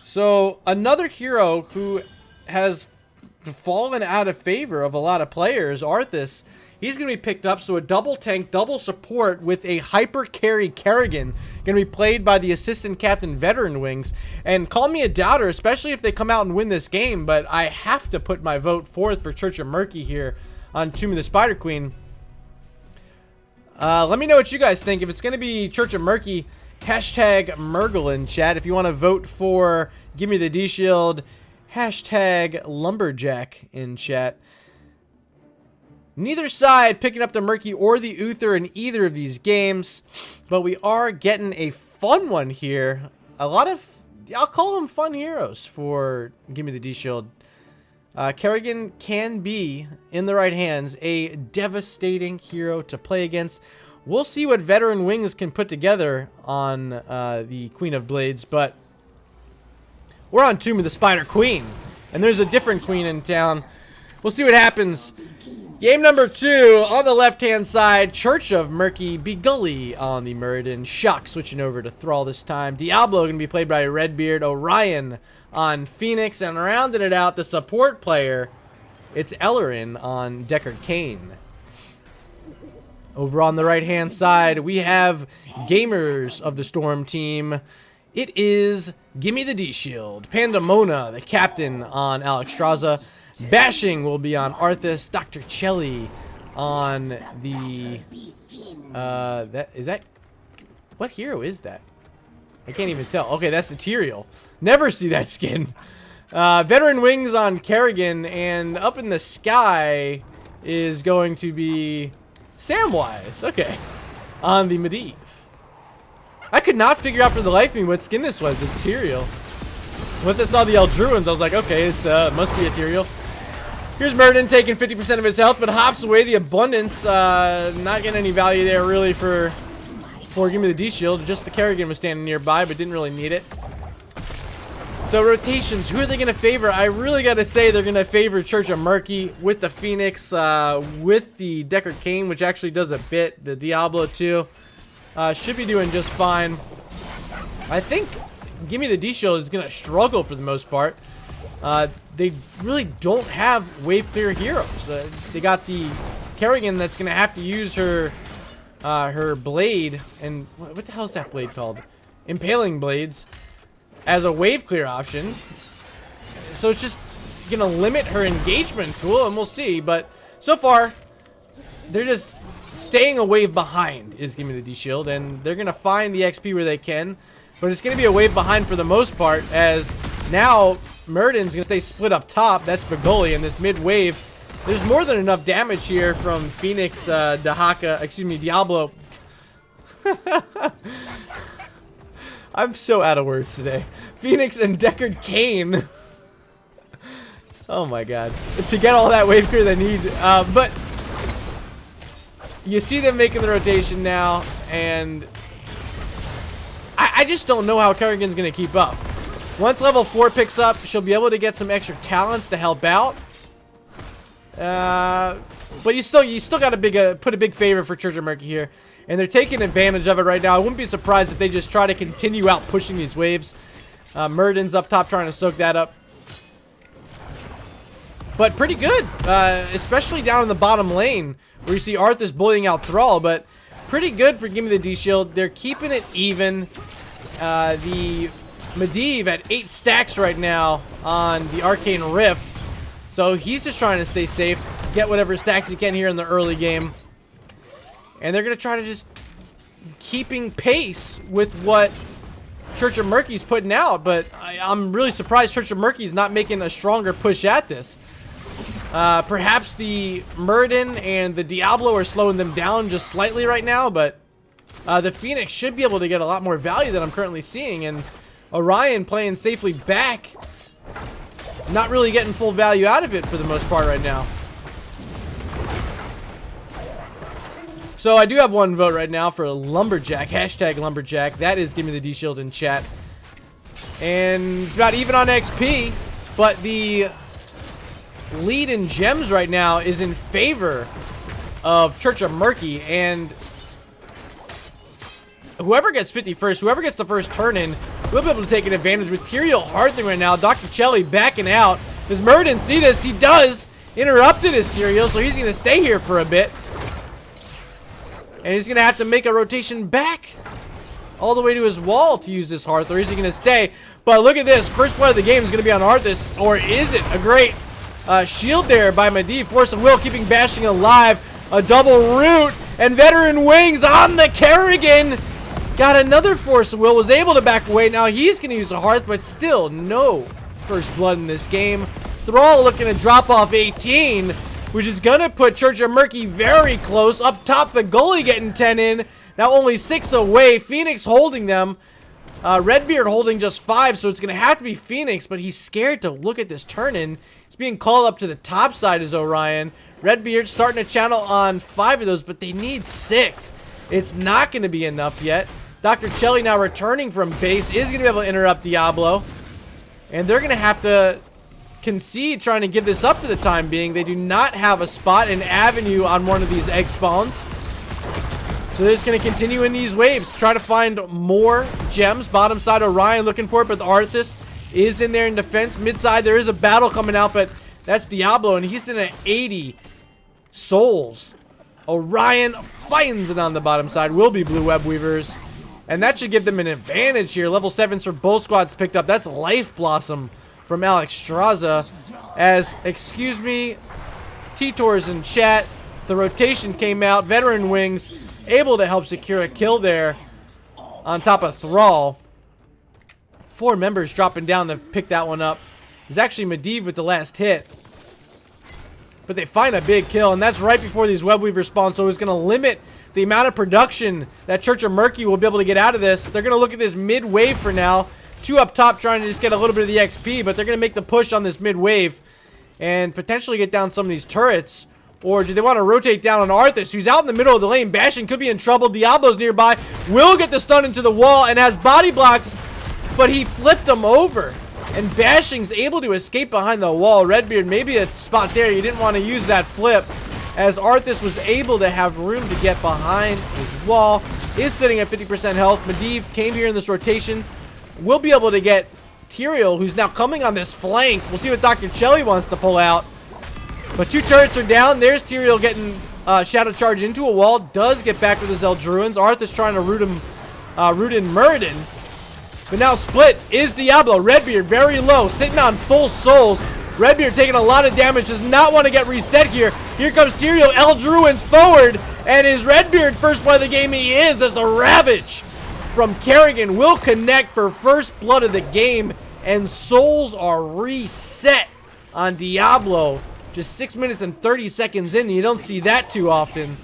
So another hero who has fallen out of favor of a lot of players, Arthas. He's going to be picked up, so a double tank, double support with a hyper carry Kerrigan. Going to be played by the assistant captain Veteran Wings. And call me a doubter, especially if they come out and win this game, but I have to put my vote forth for Church of Murky here on Tomb of the Spider Queen. Let me know what you guys think. If it's going to be Church of Murky, hashtag Murgle in chat. If you want to vote for Gimme the D-Shield, hashtag Lumberjack in chat. Neither side picking up the Murky or the Uther in either of these games, but we are getting a fun one here. A lot of, I'll call them fun heroes for Gimme the D-Shield. Kerrigan can be, in the right hands, a devastating hero to play against. We'll see what Veteran Wings can put together on the Queen of Blades, but we're on Tomb of the Spider Queen, and there's a different queen in town. We'll see what happens. Game number 2, on the left-hand side, Church of Murky, Begully on the Muradin, Shock switching over to Thrall this time. Diablo going to be played by Redbeard, Orion on Phoenix, and rounding it out, the support player, it's Ellerin on Deckard Cain. Over on the right-hand side, we have Gamers of the Storm team. It is Gimme the D-Shield, Pandemona, the captain on Alexstrasza. Bashing will be on Arthas. Dr. Chelly on the what hero is that? I can't even tell. Okay, that's the Tyrael. Never see that skin. Veteran Wings on Kerrigan, and up in the sky is going to be Samwise. Okay, on the Medivh. I could not figure out for the life of me what skin this was. It's Tyrael. Once I saw the Eldruins, I was like, okay, it's must be a Tyrael. Here's Muradin taking 50% of his health, but hops away. The Abundance, not getting any value there really for Gimme the D-Shield. Just the Kerrigan was standing nearby, but didn't really need it. So rotations, who are they going to favor? I really got to say they're going to favor Church of Murky with the Phoenix, with the Deckard Cain, which actually does a bit. The Diablo too. Should be doing just fine. I think Gimme the D-Shield is going to struggle for the most part. They really don't have wave clear heroes. They got the Kerrigan that's going to have to use her her blade, and what the hell is that blade called? Impaling blades, as a wave clear option. So it's just going to limit her engagement tool, and we'll see. But so far, they're just staying a wave behind is Gimme the D-Shield, and they're going to find the XP where they can. But it's going to be a wave behind for the most part, as now Muradin's going to stay split up top. That's Begully in this mid-wave. There's more than enough damage here from Phoenix, Diablo. I'm so out of words today. Phoenix and Deckard Cain. Oh my god. To get all that wave clear they need. But you see them making the rotation now, and I just don't know how Kerrigan's going to keep up. Once level 4 picks up, she'll be able to get some extra talents to help out. But you still got to put a big favor for Church of Murky here, and they're taking advantage of it right now. I wouldn't be surprised if they just try to continue out pushing these waves. Muradin's up top trying to soak that up. but pretty good, especially down in the bottom lane where you see Arthas bullying out Thrall, but pretty good for Gimme the D-Shield. They're keeping it even. The Medivh at 8 stacks right now on the Arcane Rift, so he's just trying to stay safe, get whatever stacks he can here in the early game, and they're going to try to just keeping pace with what Church of Murky's putting out, but I'm really surprised Church of Murky's not making a stronger push at this. Perhaps the Muradin and the Diablo are slowing them down just slightly right now, but the Phoenix should be able to get a lot more value than I'm currently seeing, and Orion playing safely back, not really getting full value out of it for the most part right now. So I do have one vote right now for Lumberjack, hashtag Lumberjack. That is Gimme the D-Shield in chat. And it's about even on XP, but the lead in gems right now is in favor of Church of Murky, and whoever gets 51st, whoever gets the first turn in, will be able to take an advantage with Tyrael Hearthing right now. Dr. Chelly backing out. Does Muradin see this? He does. Interrupted his Tyrael, so he's going to stay here for a bit. And he's going to have to make a rotation back all the way to his wall to use this Hearth, or is he going to stay? But look at this. First play of the game is going to be on Arthas, or is it? A great shield there by Medivh. Force of Will keeping Bashing alive. A double root, and Veteran Wings on the Kerrigan. Got another Force of Will, was able to back away. Now he's going to use a Hearth, but still no first blood in this game. Thrall looking to drop off 18, which is going to put Church of Murky very close. Up top, the goalie getting 10 in. Now only 6 away. Phoenix holding them. Redbeard holding just 5, so it's going to have to be Phoenix, but he's scared to look at this turn-in. He's being called up to the top side as Orion. Redbeard starting to channel on 5 of those, but they need 6. It's not going to be enough yet. Dr. Chelly now returning from base is going to be able to interrupt Diablo. And they're going to have to concede trying to give this up for the time being. They do not have a spot, an avenue on one of these egg spawns. So they're just going to continue in these waves. Try to find more gems. Bottom side, Orion looking for it, but the Arthas is in there in defense. Mid side, there is a battle coming out, but that's Diablo, and he's in at 80 souls. Orion finds it on the bottom side. Will be Blue Web Weavers. And that should give them an advantage here. Level 7s for both squads picked up. That's Life Blossom from Alex Straza. As, excuse me, T-Tor's in chat. The rotation came out. Veteran Wings able to help secure a kill there on top of Thrall. 4 members dropping down to pick that one up. It was actually Medivh with the last hit. But they find a big kill, and that's right before these Web Weavers spawn, so it's going to limit the amount of production that Church of Murky will be able to get out of this. They're going to look at this mid wave for now. 2 up top trying to just get a little bit of the XP, but they're going to make the push on this mid wave and potentially get down some of these turrets. Or do they want to rotate down on Arthas, who's out in the middle of the lane? Bashing could be in trouble. Diablo's nearby. Will get the stun into the wall and has body blocks, but he flipped him over. And Bashing's able to escape behind the wall. Redbeard, maybe a spot there. You didn't want to use that flip, as Arthas was able to have room to get behind his wall. Is sitting at 50% health. Medivh came here in this rotation. Will be able to get Tyrael, who's now coming on this flank. We'll see what Dr. Chelly wants to pull out. But 2 turrets are down. There's Tyrael getting Shadow Charge into a wall. Does get back with his Eldruins. Arthas trying to root in Muradin. But now split is Diablo. Redbeard very low, sitting on full souls. Redbeard taking a lot of damage, does not want to get reset here. Here comes Tyrael, Eldruins forward, and is Redbeard first play of the game? He is, as the Ravage from Kerrigan will connect for first blood of the game, and souls are reset on Diablo. Just 6 minutes and 30 seconds in, you don't see that too often.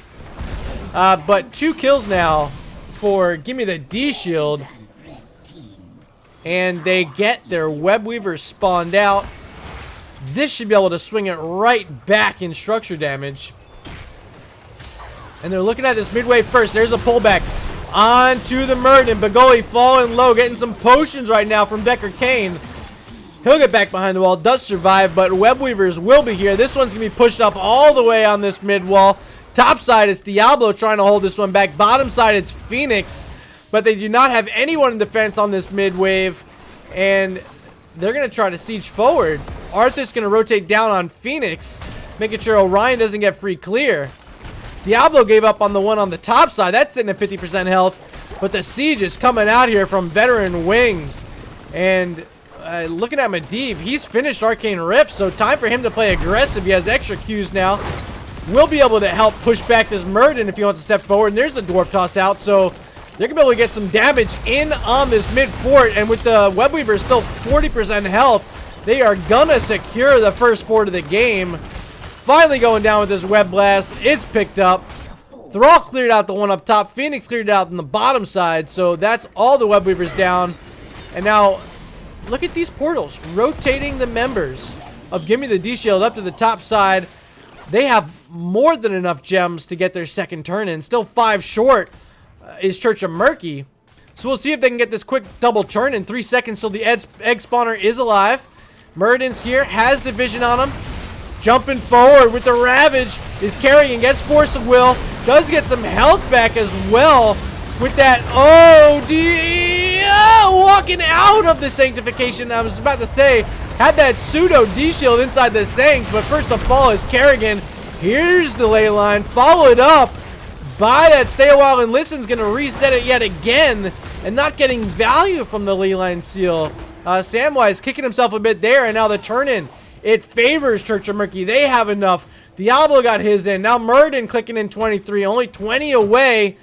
But 2 kills now for Gimme the D-Shield. And they get their Web Weavers spawned out. This should be able to swing it right back in structure damage. And they're looking at this midway first. There's a pullback onto the Muradin. Bagoli falling low, getting some potions right now from Decker Kane. He'll get back behind the wall, does survive, but Web Weavers will be here. This one's going to be pushed up all the way on this mid wall. Top side, it's Diablo trying to hold this one back. Bottom side, it's Phoenix. But they do not have anyone in defense on this mid wave. And they're going to try to siege forward. Arthur's going to rotate down on Phoenix, making sure Orion doesn't get free clear. Diablo gave up on the one on the top side. That's sitting at 50% health. But the siege is coming out here from Veteran Wings. And looking at Medivh, he's finished Arcane Rift, so time for him to play aggressive. He has extra Qs now. Will be able to help push back this Murden if he wants to step forward. And there's a Dwarf Toss out, so they're going to be able to get some damage in on this mid fort. And with the Webweaver still 40% health, they are going to secure the first fort of the game. Finally going down with this Web Blast. It's picked up. Thrall cleared out the one up top. Phoenix cleared out on the bottom side. So that's all the Webweavers down. And now, look at these portals. Rotating the members of Gimme the D-Shield up to the top side. They have more than enough gems to get their second turn in. Still 5 short is Church of Murky. So we'll see if they can get this quick double turn in 3 seconds. So the egg spawner is alive. Murden's here. Has the vision on him. Jumping forward with the Ravage is carrying, gets Force of Will, does get some health back as well with that walking out of the Sanctification. I was about to say, had that pseudo D-Shield inside the Sanct, but first of all is Kerrigan. Here's the ley line, followed up by that Stay a While and Listen's going to reset it yet again, and not getting value from the ley line seal. Samwise kicking himself a bit there, and now the turn-in. It favors Church of Murky. They have enough. Diablo got his in. Now Murden clicking in 23. Only 20 away.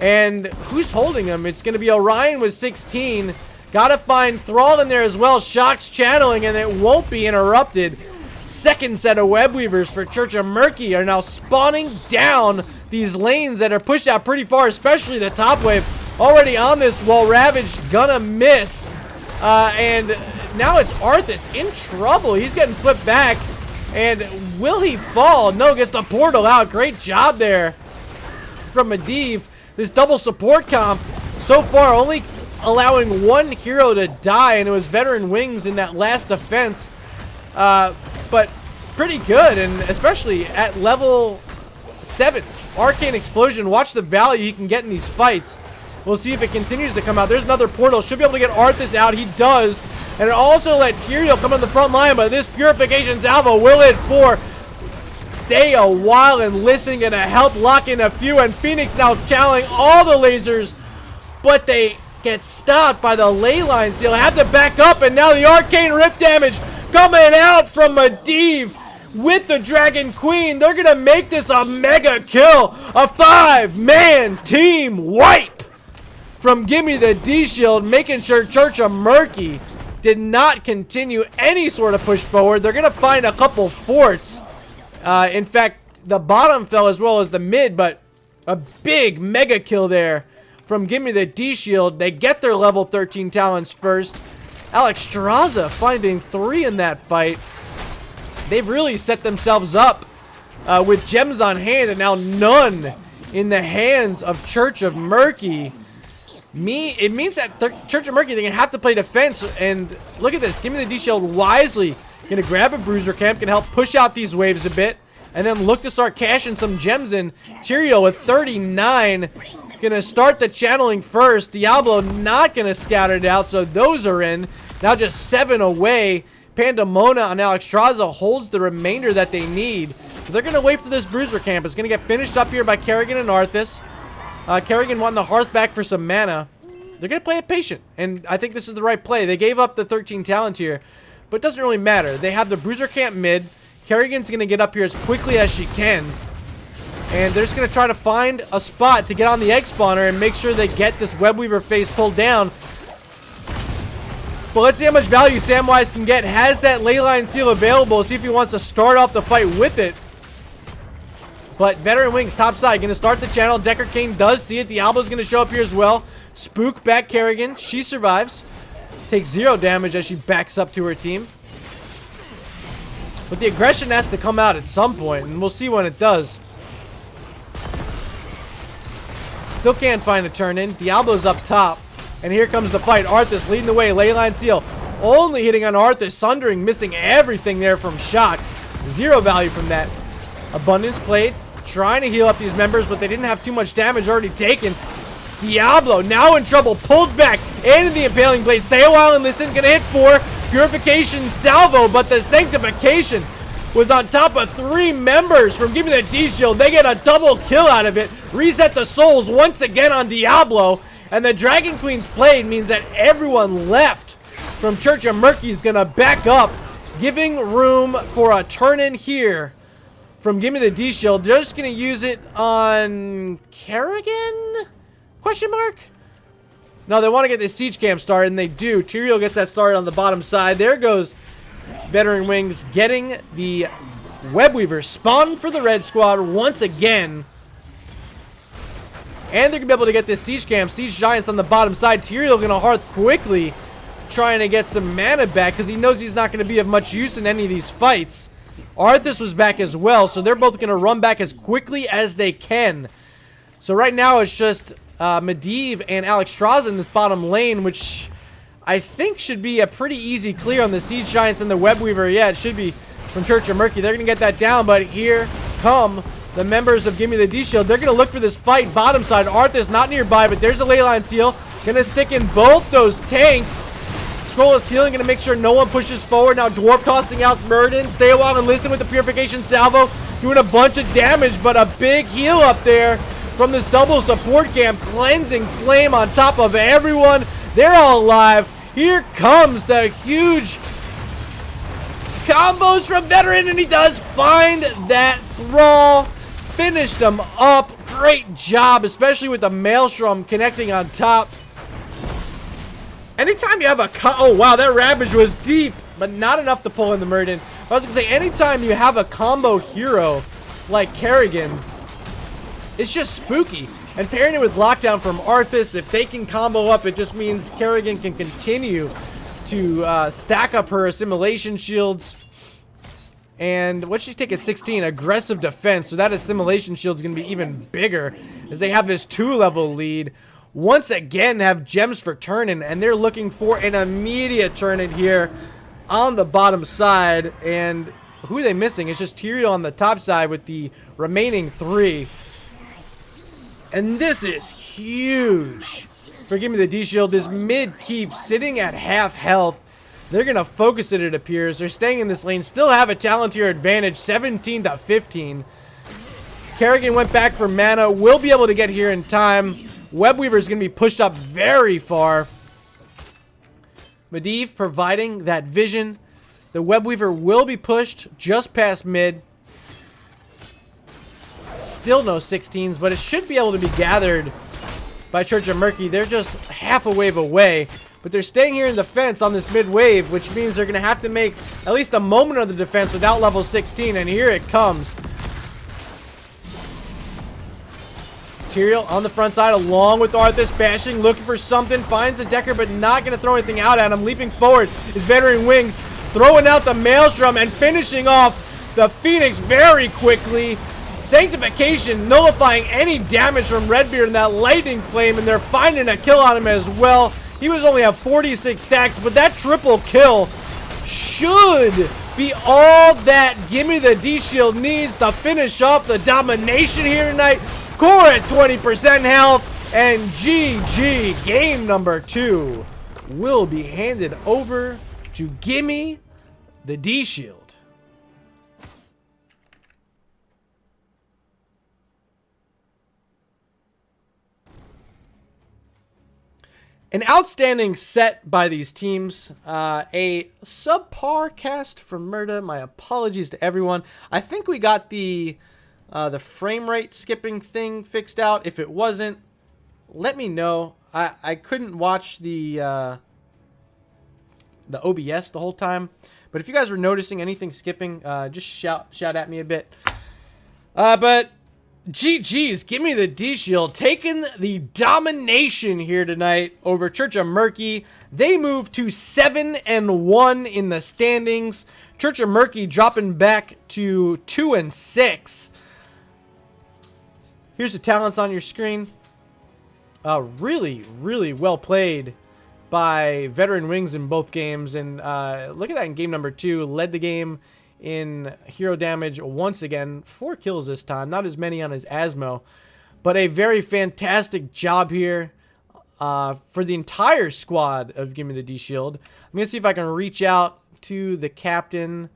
And who's holding him? It's going to be Orion with 16. Got to find Thrall in there as well. Shock's channeling, and it won't be interrupted. Second set of Webweavers for Church of Murky are now spawning down these lanes that are pushed out pretty far, especially the top wave. Already on this wall. Ravage gonna miss. And now it's Arthas in trouble. He's getting flipped back. And will he fall? No, gets the portal out. Great job there from Medivh. This double support comp so far only allowing one hero to die, and it was Veteran Wings in that last defense. But pretty good, and especially at level 7. Arcane Explosion. Watch the value he can get in these fights. We'll see if it continues to come out. There's another portal. Should be able to get Arthas out. He does. And also let Tyrael come on the front line, but this Purification Salvo will hit 4. Stay a while and listen. Gonna help lock in a few. And Phoenix now channeling all the lasers, but they get stopped by the ley line seal. Have to back up, and now the Arcane Rift damage coming out from Medivh with the Dragon Queen. They're gonna make this a mega kill. A 5-man team wipe from Gimme the D-Shield, making sure Church of Murky did not continue any sort of push forward. They're going to find a couple forts. In fact, the bottom fell as well as the mid, but a big mega kill there from Gimme the D-Shield. They get their level 13 talents first. Alexstrasza finding 3 in that fight. They've really set themselves up with gems on hand, and now none in the hands of Church of Murky. It means that Church of Murky, they're going to have to play defense. And look at this. Gimme the D-Shield wisely. Going to grab a Bruiser Camp. Can help push out these waves a bit. And then look to start cashing some gems in. Tyrael with 39. Going to start the channeling first. Diablo not going to scatter it out. So those are in. Now just 7 away. Pandemona on Alexstrasza holds the remainder that they need. So they're going to wait for this Bruiser Camp. It's going to get finished up here by Kerrigan and Arthas. Kerrigan wanting the Hearth back for some mana. They're going to play it patient, and I think this is the right play. They gave up the 13 talent here, but it doesn't really matter. They have the Bruiser Camp mid. Kerrigan's going to get up here as quickly as she can, and they're just going to try to find a spot to get on the egg spawner and make sure they get this Webweaver phase pulled down. But let's see how much value Samwise can get. Has that Leyline Seal available. See if he wants to start off the fight with it. But Veteran Wings top side going to start the channel. Decker Kane does see it. Diablo's going to show up here as well. Spook back Kerrigan. She survives. Takes 0 damage as she backs up to her team. But the aggression has to come out at some point, and we'll see when it does. Still can't find a turn in. Diablo's up top. And here comes the fight. Arthas leading the way. Leyline Seal only hitting on Arthas. Sundering missing everything there from Shock. 0 value from that. Abundance played. Trying to heal up these members, but they didn't have too much damage already taken. Diablo now in trouble. Pulled back into the Impaling Blade. Stay a while and listen. Gonna hit 4. Purification salvo, but the Sanctification was on top of 3 members from Gimme the D-Shield. They get a double kill out of it. Reset the souls once again on Diablo. And the Dragon Queen's Blade means that everyone left from Church of Murky is going to back up, giving room for a turn-in here from Gimme the D-Shield. They're just going to use it on Kerrigan? Question mark? No, they want to get this siege camp started, and they do. Tyrael gets that started on the bottom side. There goes Veteran Wings getting the Webweaver spawned for the Red Squad once again. And they're going to be able to get this siege camp. Siege Giants on the bottom side. Tyrael going to hearth quickly, trying to get some mana back because he knows he's not going to be of much use in any of these fights. Arthas was back as well, so they're both going to run back as quickly as they can. So right now it's just Medivh and Alexstrasza in this bottom lane, which I think should be a pretty easy clear on the Siege Giants and the Webweaver. Yeah, it should be from Church of Murky. They're going to get that down, but here come the members of Gimme the D-Shield. They're going to look for this fight bottom side. Arthas not nearby, but there's a Leyline Seal. Going to stick in both those tanks. Scroll of Sealing, going to make sure no one pushes forward. Now Dwarf tossing out Smurden. Stay a while and listen with the Purification Salvo. Doing a bunch of damage, but a big heal up there from this double support camp. Cleansing Flame on top of everyone. They're all alive. Here comes the huge combos from Veteran, and he does find that Thrall. Finished them up. Great job, especially with the Maelstrom connecting on top. Anytime you have a oh wow, that Ravage was deep, but not enough to pull in the Murden. I was gonna say, anytime you have a combo hero like Kerrigan, it's just spooky. And pairing it with Lockdown from Arthas, if they can combo up, it just means Kerrigan can continue to stack up her assimilation shields. And what'd she take at 16? Aggressive defense. So that assimilation shield is going to be even bigger as they have this 2-level lead. Once again, have gems for turn-in, and they're looking for an immediate turn-in here on the bottom side. And who are they missing? It's just Tyrael on the top side with the remaining 3. And this is huge for Gimme the D-Shield. This mid keep sitting at half health. They're going to focus it appears. They're staying in this lane. Still have a Talontier advantage, 17 to 15. Kerrigan went back for mana. Will be able to get here in time. Webweaver is going to be pushed up very far. Medivh providing that vision. The Webweaver will be pushed just past mid. Still no 16s, but it should be able to be gathered by Church of Murky. They're just half a wave away. But they're staying here in defense on this mid wave, which means they're going to have to make at least a moment of the defense without level 16. And here it comes. Tyrael on the front side along with Arthas, bashing, looking for something. Finds the Decker, but not going to throw anything out at him. Leaping forward is Veteran Wings, throwing out the Maelstrom and finishing off the Phoenix very quickly. Sanctification nullifying any damage from Redbeard and that Lightning Flame, and they're finding a kill on him as well. He was only at 46 stacks, but that triple kill should be all that Gimme the D-Shield needs to finish off the domination here tonight. Core at 20% health, and GG. Game number 2 will be handed over to Gimme the D-Shield. An outstanding set by these teams. A subpar cast from Murda. My apologies to everyone. I think we got the frame rate skipping thing fixed out. If it wasn't, let me know. I couldn't watch the OBS the whole time. But if you guys were noticing anything skipping, just shout at me a bit. But GG's, Gimme the D-Shield, taking the domination here tonight over Church of Murky. They move to 7-1 in the standings. Church of Murky dropping back to 2-6. Here's the talents on your screen. Really, really well played by Veteran Wings in both games. And look at that in game number 2. Led the game in hero damage once again. 4 kills this time. Not as many on his Asmo. But a very fantastic job here. for the entire squad of Gimme the D Shield. I'm going to see if I can reach out to the captain,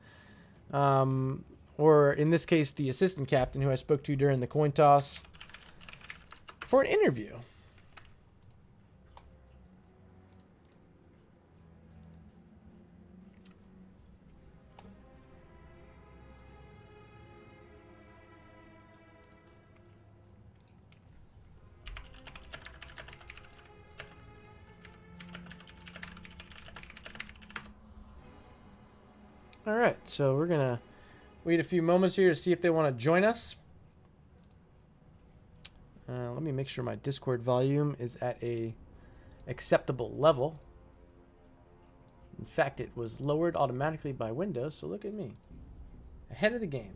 or in this case, the assistant captain who I spoke to during the coin toss for an interview. All right, so we're gonna wait a few moments here to see if they want to join us. Let me make sure my Discord volume is at a acceptable level. In fact, it was lowered automatically by Windows, so look at me. Ahead of the game.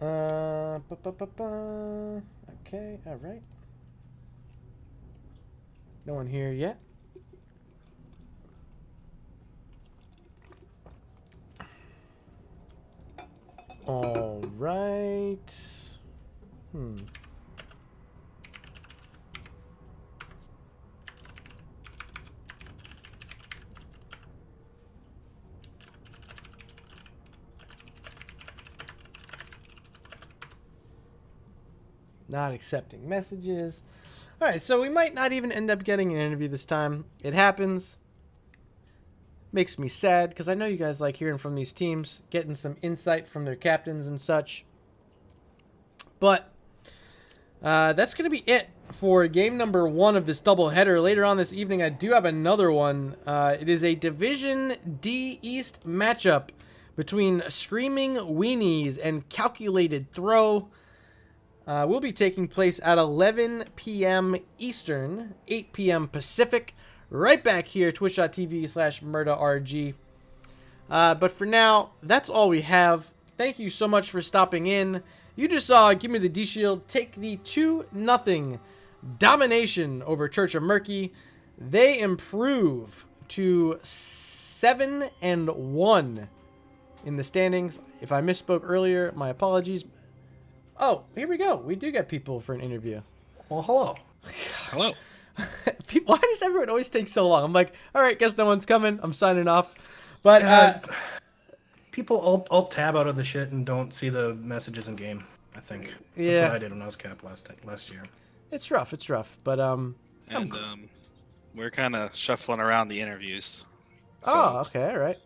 Okay, all right. No one here yet. All right. Not accepting messages. All right, so we might not even end up getting an interview this time. It happens. Makes me sad because I know you guys like hearing from these teams, getting some insight from their captains and such. But that's going to be it for game number 1 of this doubleheader. Later on this evening, I do have another one. It is a Division D East matchup between Screaming Weenies and Calculated Throw. Will be taking place at 11 p.m. Eastern, 8 p.m. Pacific. Right back here, twitch.tv/MurdaRG. But for now, that's all we have. Thank you so much for stopping in. You just saw Gimme the D Shield take the 2-0 domination over Church of Murky. They improve to 7-1 in the standings. If I misspoke earlier, my apologies. Oh, here we go. We do get people for an interview. Well, hello. Hello. Why does everyone always take so long? I'm like, all right, guess no one's coming. I'm signing off. But people alt tab out of the shit and don't see the messages in game. I think that's what I did when I was capped last year. It's rough. It's rough. But We're kind of shuffling around the interviews. So. Oh, okay, all right.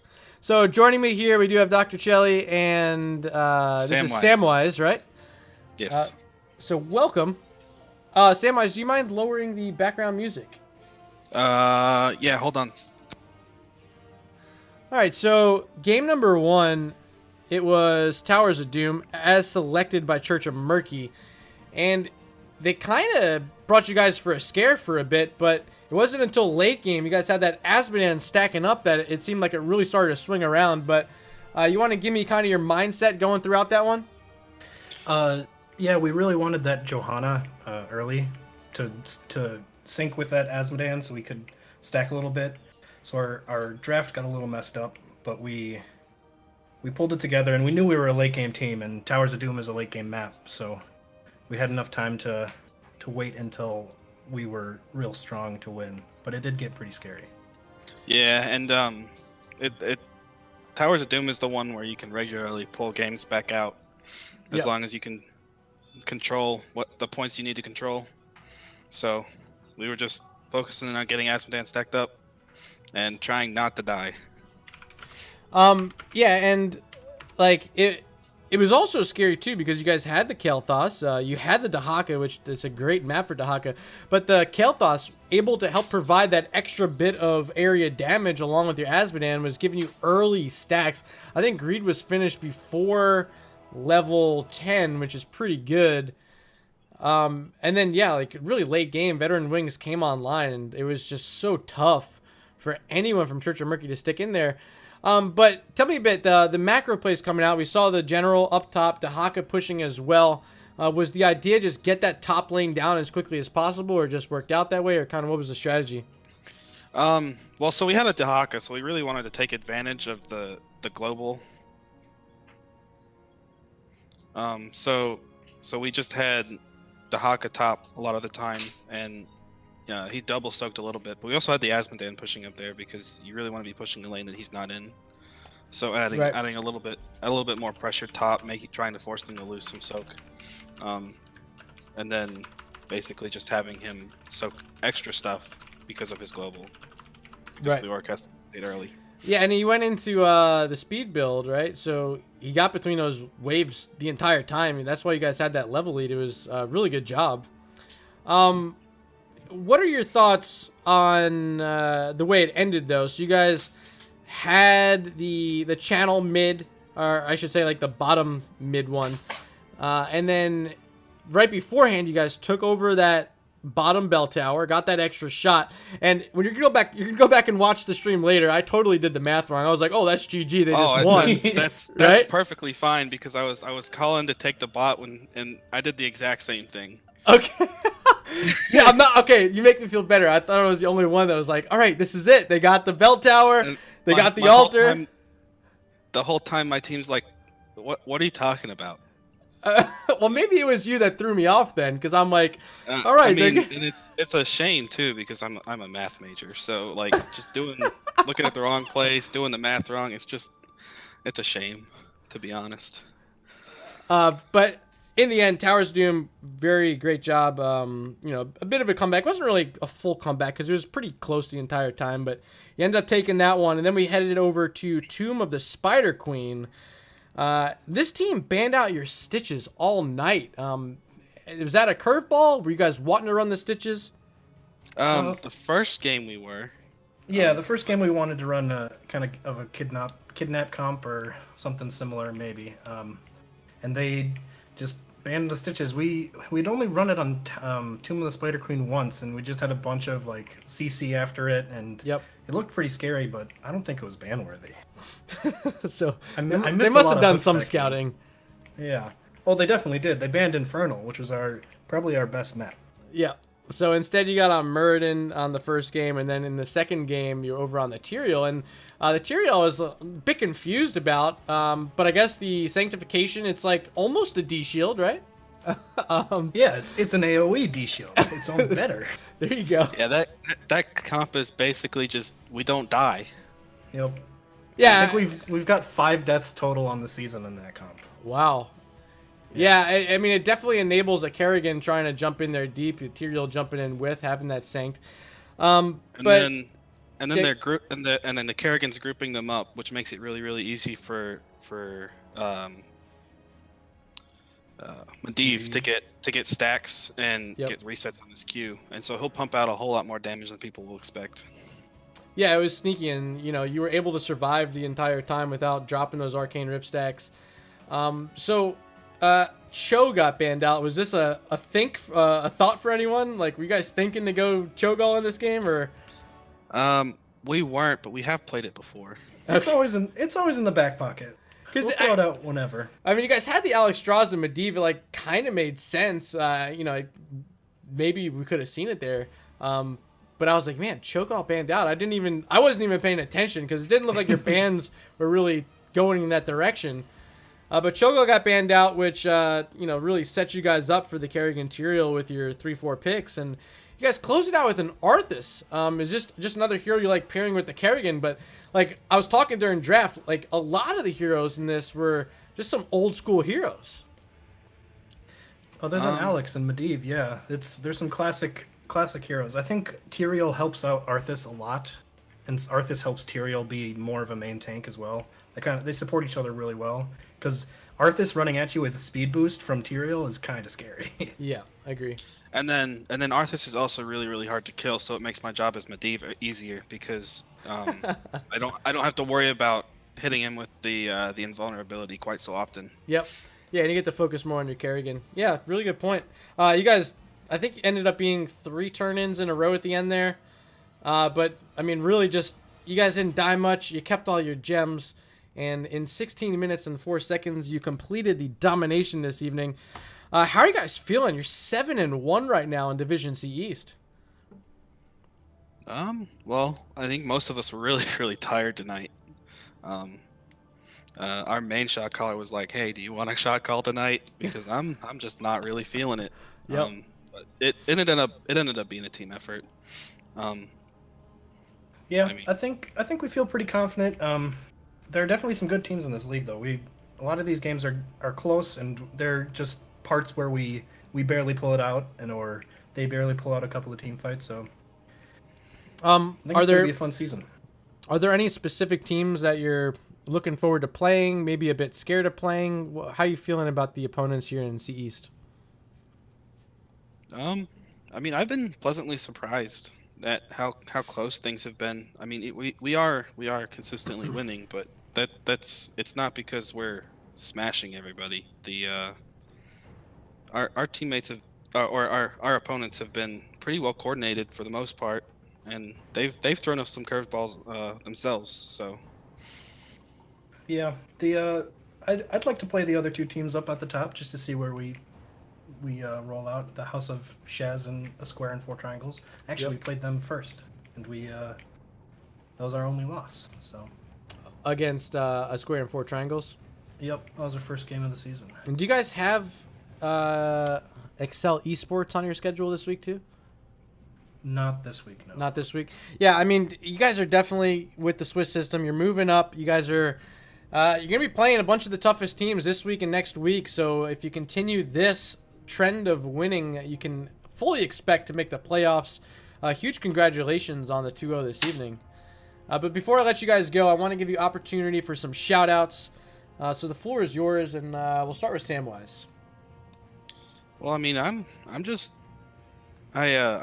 So joining me here, we do have Dr. Chelly and this is Samwise, right? Yes. So welcome. Samwise, do you mind lowering the background music? Yeah, hold on. All right, so game number 1, it was Towers of Doom as selected by Church of Murky. And they kind of brought you guys for a scare for a bit, but it wasn't until late game you guys had that Asmodan stacking up that it seemed like it really started to swing around. But you want to give me kind of your mindset going throughout that one? Yeah, we really wanted that Johanna early to sync with that Asmodan so we could stack a little bit. So our draft got a little messed up, but we pulled it together, and we knew we were a late game team, and Towers of Doom is a late game map, so we had enough time to wait until we were real strong to win. But it did get pretty scary. Yeah, and Towers of Doom is the one where you can regularly pull games back out as long as you can control what the points you need to control. So we were just focusing on getting Asmodan stacked up and trying not to die. Yeah, and like it was also scary too because you guys had the Kael'thas, you had the Dahaka, which is a great map for Dahaka, but the Kael'thas able to help provide that extra bit of area damage along with your Asmodan was giving you early stacks. I think Greed was finished before level 10, which is pretty good. And then yeah, like really late game, Veteran Wings came online, and it was just so tough for anyone from Church of Murky to stick in there. But tell me a bit, the macro plays coming out. We saw the general up top, Dahaka pushing as well. Was the idea just get that top lane down as quickly as possible, or just worked out that way, or kind of what was the strategy? Well, so we had a Dahaka, so we really wanted to take advantage of the global. So we just had the Haka top a lot of the time, and he double soaked a little bit. But we also had the Asmodan pushing up there because you really want to be pushing a lane that he's not in. So adding a little bit more pressure top, trying to force them to lose some soak, and then basically just having him soak extra stuff because of his global. Because the orc has to play early. Yeah, and he went into the speed build, right? So he got between those waves the entire time. And that's why you guys had that level lead. It was a really good job. What are your thoughts on the way it ended, though? So you guys had the channel mid, or I should say like the bottom mid one. And then right beforehand, you guys took over that bottom bell tower, got that extra shot, and when you can go back and watch the stream later, I totally did the math wrong. I was like, oh, that's GG, they just won. That's right? perfectly fine because I was calling to take the bot and I did the exact same thing. Okay. See, I'm not okay. You make me feel better. I thought I was the only one that was like, all right, this is it. They got the bell tower, And they got the my altar. The whole time my team's like, what are you talking about? Well, maybe it was you that threw me off then, because I'm like, all right. I mean, and it's a shame too because I'm a math major, so like just looking at the wrong place, doing the math wrong. It's a shame, to be honest. But in the end, Towers of Doom, very great job. A bit of a comeback. It wasn't really a full comeback because it was pretty close the entire time, but you ended up taking that one, and then we headed over to Tomb of the Spider Queen. This team banned out your stitches all night. Was that a curveball? Were you guys wanting to run the stitches? The first game we were. Yeah, the first game we wanted to run a kind of a kidnap comp or something similar maybe. And they just banned the stitches. We'd only run it on Tomb of the Spider Queen once, and we just had a bunch of like CC after it, and Yep. it looked pretty scary, but I don't think it was ban worthy. So I they missed a must lot have of done hooks some that game. scouting. Yeah. Well, they definitely did. They banned Infernal, which was probably our best map. Yeah. So instead, you got on Muradin on the first game, and then in the second game, you're over on the Tyrael. And the Tyrael I was a bit confused about, but I guess the Sanctification, it's like almost a D shield, right? Yeah, it's an AoE D shield. It's on better. There you go. Yeah, that comp is basically just we don't die. Yep. Yeah. I think we've got 5 deaths total on the season in that comp. Wow. Yeah, I mean, it definitely enables a Kerrigan trying to jump in there deep, a Tyrael jumping in with, having that Sanct. And But then they're and then the Kerrigan's grouping them up, which makes it really, really easy for Medivh to get stacks and Yep. get resets on his Q, and so he'll pump out a whole lot more damage than people will expect. yeah, it was sneaky, and you were able to survive the entire time without dropping those Arcane Rift stacks. Cho got banned out. Was this a thought for anyone? Like, were you guys thinking to go Cho'Gall in this game, or? We weren't, but we have played it before. It's always in the back pocket. We'll throw it out whenever. I mean, you guys had the Alex Strauss and Medivh. It like kind of made sense. Maybe we could have seen it there. But I was like, man, Cho'Gall banned out. I wasn't even paying attention because it didn't look like your bans were really going in that direction. But Cho'Gall got banned out, which really set you guys up for the Kerrigan Tyrael with your 3-4 picks, and you guys closed it out with an Arthas. Is just another hero you like pairing with the Kerrigan, but like I was talking during draft, like a lot of the heroes in this were just some old school heroes. Other than Alex and Medivh, yeah, there's some classic heroes. I think Tyrael helps out Arthas a lot, and Arthas helps Tyrael be more of a main tank as well. They support each other really well, because Arthas running at you with a speed boost from Tyrael is kind of scary. Yeah, I agree. And then Arthas is also really, really hard to kill, so it makes my job as Medivh easier because I don't have to worry about hitting him with the invulnerability quite so often. Yep. Yeah, and you get to focus more on your Kerrigan. Yeah, really good point. You guys, I think ended up being 3 turn-ins in a row at the end there. But I mean, really, just you guys didn't die much. You kept all your gems. And in 16 minutes and 4 seconds, you completed the domination this evening. How are you guys feeling? You're 7-1 right now in Division C East. Well, I think most of us were really, really tired tonight. Our main shot caller was like, "Hey, do you want a shot call tonight?" Because I'm just not really feeling it. Yep. But it ended up being a team effort. Yeah, I mean- I think we feel pretty confident. There are definitely some good teams in this league, though. A lot of these games are close, and they're just parts where we barely pull it out, or they barely pull out a couple of team fights. So I think Are it's gonna there be a fun season. are there any specific teams that you're looking forward to playing? Maybe a bit scared of playing? How are you feeling about the opponents here in C East? I mean, I've been pleasantly surprised at how close things have been. I mean, we are consistently winning, but it's not because we're smashing everybody. Our teammates have or our opponents have been pretty well coordinated for the most part, and they've thrown us some curveballs themselves. So Yeah, I'd like to play the other two teams up at the top just to see where we roll out. The House of Shaz and a Square and Four Triangles. Actually, we played them first, and that was our only loss. So Against a Square and Four Triangles? yep, that was our first game of the season. And do you guys have Excel Esports on your schedule this week too? Not this week, no. Not this week. Yeah, I mean, you guys are definitely with the Swiss system. You're moving up. You guys are you're gonna be playing a bunch of the toughest teams this week and next week. So if you continue this trend of winning, you can fully expect to make the playoffs. Huge congratulations on the 2-0 this evening. But before I let you guys go, I want to give you opportunity for some shout outs. So the floor is yours, and we'll start with Samwise. well, I mean, I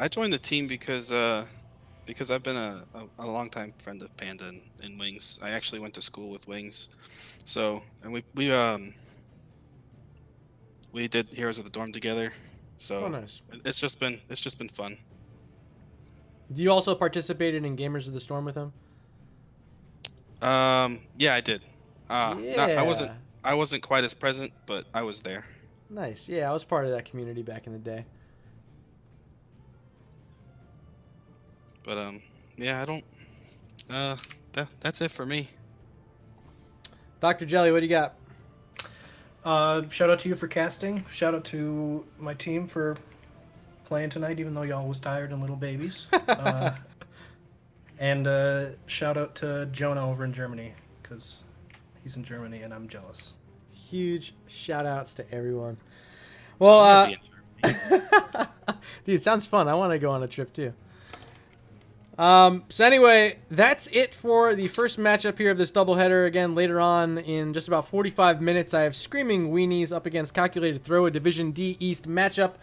joined the team because I've been a longtime friend of Panda and Wings. I actually went to school with Wings, so and we did Heroes of the Dorm together. So Oh, nice. it's just been fun. Do you also participated in Gamers of the Storm with him? Yeah, I did. Yeah. I wasn't quite as present, but I was there. Nice. Yeah, I was part of that community back in the day. But yeah, I don't. That's it for me. Dr. Jelly, what do you got? Shout out to you for casting. Shout out to my team for playing tonight, even though y'all was tired and little babies. And shout out to Jonah over in Germany, because he's in Germany and I'm jealous. Huge shout outs to everyone. Well, dude, sounds fun. I want to go on a trip too. So anyway, that's it for the first matchup here of this doubleheader. Again, later on in just about 45 minutes, I have Screaming Weenies up against Calculated Throw, a Division D East matchup.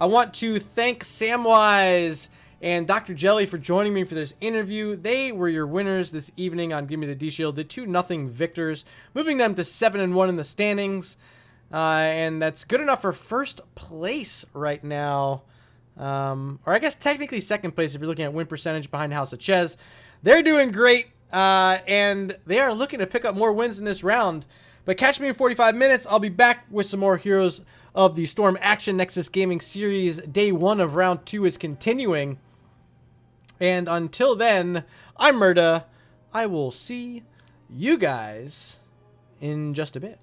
I want to thank Samwise and Dr. Jelly for joining me for this interview. They were your winners this evening on Gimme the D-Shield, the 2-0 victors, moving them to 7-1 in the standings. And that's good enough for first place right now. Or I guess technically second place if you're looking at win percentage behind House of Chez. They're doing great, and they are looking to pick up more wins in this round. But catch me in 45 minutes. I'll be back with some more Heroes of the Storm Action Nexus Gaming Series. Day 1 of round 2 is continuing. And until then, I'm Murda. I will see you guys in just a bit.